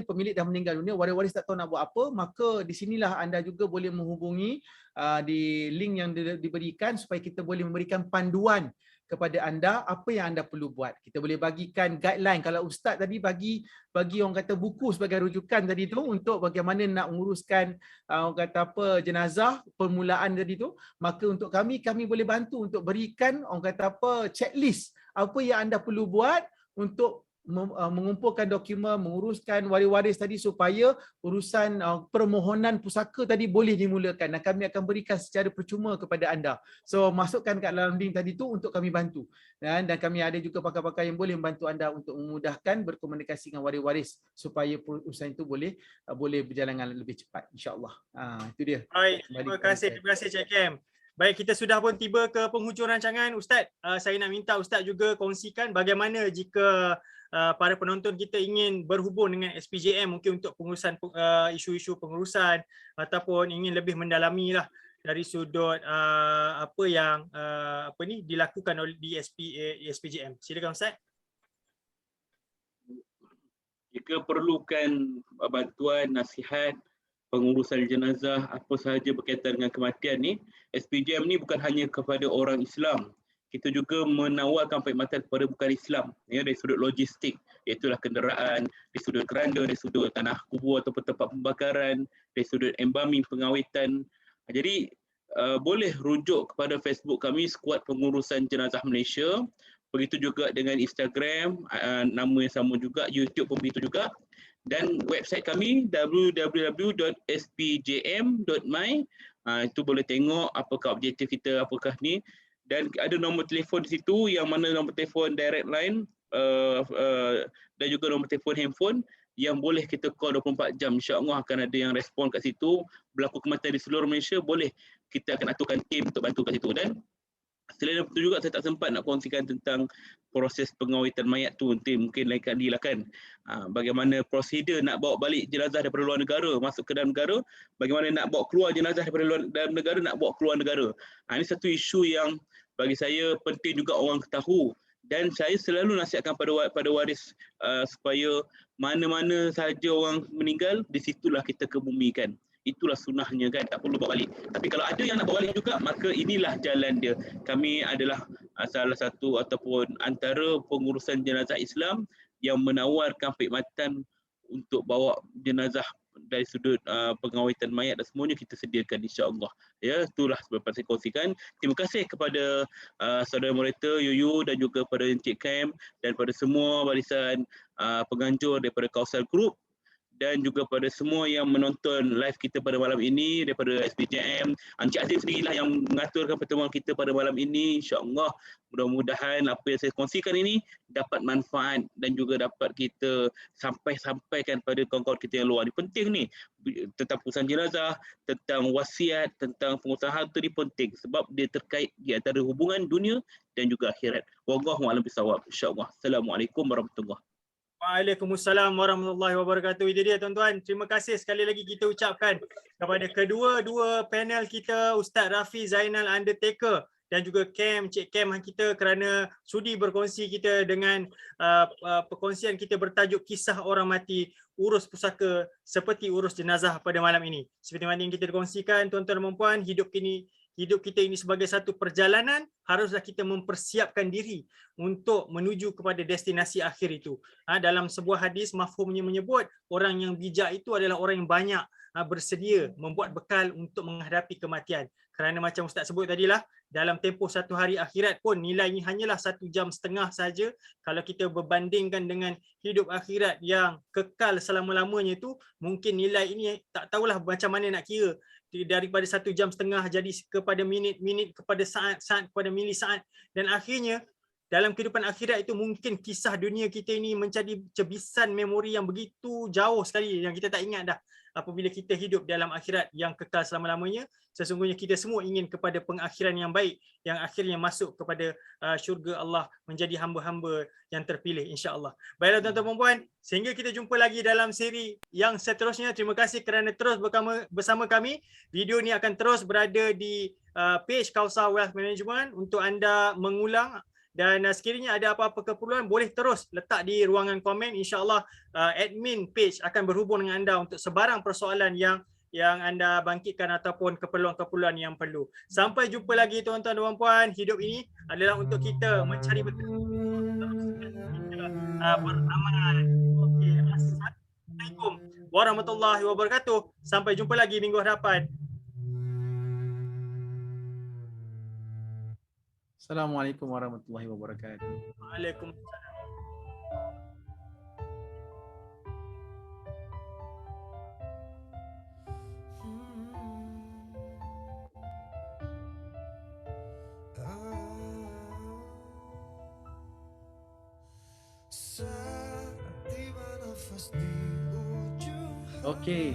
pemilik dah meninggal dunia, waris-waris tak tahu nak buat apa, maka di sinilah anda juga boleh menghubungi di link yang diberikan supaya kita boleh memberikan panduan kepada anda apa yang anda perlu buat. Kita boleh bagikan guideline. Kalau ustaz tadi bagi orang kata buku sebagai rujukan tadi tu untuk bagaimana nak menguruskan jenazah permulaan tadi tu, maka untuk kami boleh bantu untuk berikan orang kata checklist apa yang anda perlu buat untuk mengumpulkan dokumen, menguruskan waris-waris tadi supaya urusan permohonan pusaka tadi boleh dimulakan, dan kami akan berikan secara percuma kepada anda. So masukkan kat dalam link tadi tu untuk kami bantu. Dan kami ada juga pakar-pakar yang boleh membantu anda untuk memudahkan berkomunikasi dengan waris-waris supaya urusan itu boleh berjalan dengan lebih cepat, insya-Allah. Itu dia. Baik, terima kasih Cik Kem. Baik, kita sudah pun tiba ke penghujung rancangan. Ustaz, saya nak minta Ustaz juga kongsikan bagaimana jika para penonton kita ingin berhubung dengan SPJM mungkin untuk pengurusan isu-isu pengurusan ataupun ingin lebih mendalami lah dari sudut apa yang dilakukan oleh di SPJM. Silakan Ustaz. Jika perlukan bantuan, nasihat, pengurusan jenazah, apa sahaja berkaitan dengan kematian ni, SPJM ni bukan hanya kepada orang Islam. Kita juga menawarkan perkhidmatan kepada bukan Islam, ya, dari sudut logistik, iaitu kenderaan, dari sudut keranda, dari sudut tanah kubur ataupun tempat pembakaran, dari sudut embalming, pengawitan. Jadi boleh rujuk kepada Facebook kami, Skuad Pengurusan Jenazah Malaysia. Begitu juga dengan Instagram, nama yang sama juga, YouTube pun begitu juga. Dan website kami www.spjm.my. Itu boleh tengok apakah objektif kita, apakah ni. Dan ada nombor telefon di situ, yang mana nombor telefon direct line dan juga nombor telefon handphone yang boleh kita call 24 jam. InsyaAllah akan ada yang respon kat situ. Berlaku kematian di seluruh Malaysia, boleh kita akan aturkan tim untuk bantu kat situ. Dan selain itu juga saya tak sempat nak kongsikan tentang proses pengawitan mayat tu, nanti mungkin lain kali lah kan. Bagaimana prosedur nak bawa balik jenazah daripada luar negara masuk ke dalam negara, bagaimana nak bawa keluar jenazah daripada dalam negara nak bawa keluar negara. Ini satu isu yang bagi saya penting juga orang tahu, dan saya selalu nasihatkan pada waris supaya mana-mana sahaja orang meninggal, di situlah kita kebumikan. Itulah sunnahnya kan, tak perlu bawa balik. Tapi kalau ada yang nak bawa balik juga, maka inilah jalan dia. Kami adalah salah satu ataupun antara pengurusan jenazah Islam yang menawarkan perkhidmatan untuk bawa jenazah dari sudut pengawitan mayat dan semuanya kita sediakan, insya-Allah. Ya, itulah sebab saya kongsikan. Terima kasih kepada saudara moderator Yuyu dan juga kepada Encik Kam dan pada semua barisan penganjur daripada Kausal Group, dan juga pada semua yang menonton live kita pada malam ini daripada SPJM. Encik Aziz sendirilah yang mengaturkan pertemuan kita pada malam ini. InsyaAllah mudah-mudahan apa yang saya kongsikan ini dapat manfaat dan juga dapat kita sampaikan pada kawan-kawan kita yang luar. Ini penting ni, tentang pengurusan jenazah, tentang wasiat, tentang pengurusan harta ni penting sebab dia terkait di antara hubungan dunia dan juga akhirat. Wallahu a'lam bishawab. InsyaAllah. Assalamualaikum warahmatullahi wabarakatuh. Waalaikumsalam warahmatullahi wabarakatuh. Itu dia tuan-tuan. Terima kasih sekali lagi kita ucapkan kepada kedua-dua panel kita, Ustaz Rafi Zainal Undertaker dan juga Cik Kam kita kerana sudi berkongsi kita dengan perkongsian kita bertajuk Kisah Orang Mati Urus Pusaka Seperti Urus Jenazah pada malam ini. Seperti mana yang kita dikongsikan, tuan-tuan dan puan, hidup kita ini sebagai satu perjalanan, haruslah kita mempersiapkan diri untuk menuju kepada destinasi akhir itu. Dalam sebuah hadis, mafhumnya menyebut orang yang bijak itu adalah orang yang banyak bersedia membuat bekal untuk menghadapi kematian. Kerana macam Ustaz sebut tadilah, dalam tempoh satu hari akhirat pun nilainya hanyalah 1 jam setengah saja. Kalau kita berbandingkan dengan hidup akhirat yang kekal selama-lamanya itu, mungkin nilai ini tak tahulah macam mana nak kira. Daripada 1 jam setengah jadi kepada minit-minit, kepada saat-saat, kepada milisaat, dan akhirnya dalam kehidupan akhirat itu mungkin kisah dunia kita ini menjadi cebisan memori yang begitu jauh sekali yang kita tak ingat dah. Apabila kita hidup dalam akhirat yang kekal selama-lamanya, sesungguhnya kita semua ingin kepada pengakhiran yang baik, yang akhirnya masuk kepada syurga Allah menjadi hamba-hamba yang terpilih, insya-Allah. Baiklah tuan-tuan dan puan, sehingga kita jumpa lagi dalam siri yang seterusnya. Terima kasih kerana terus bersama kami. Video ni akan terus berada di page Kausal Wealth Management untuk anda mengulang. Dan sekiranya ada apa-apa keperluan, boleh terus letak di ruangan komen. InsyaAllah admin page akan berhubung dengan anda untuk sebarang persoalan yang anda bangkitkan ataupun keperluan-keperluan yang perlu. Sampai jumpa lagi tuan-tuan dan puan. Hidup ini adalah untuk kita mencari betul. Beramal. Okey. Assalamualaikum warahmatullahi wabarakatuh. Sampai jumpa lagi minggu hadapan. Assalamualaikum warahmatullahi wabarakatuh. Waalaikumsalam. Okey.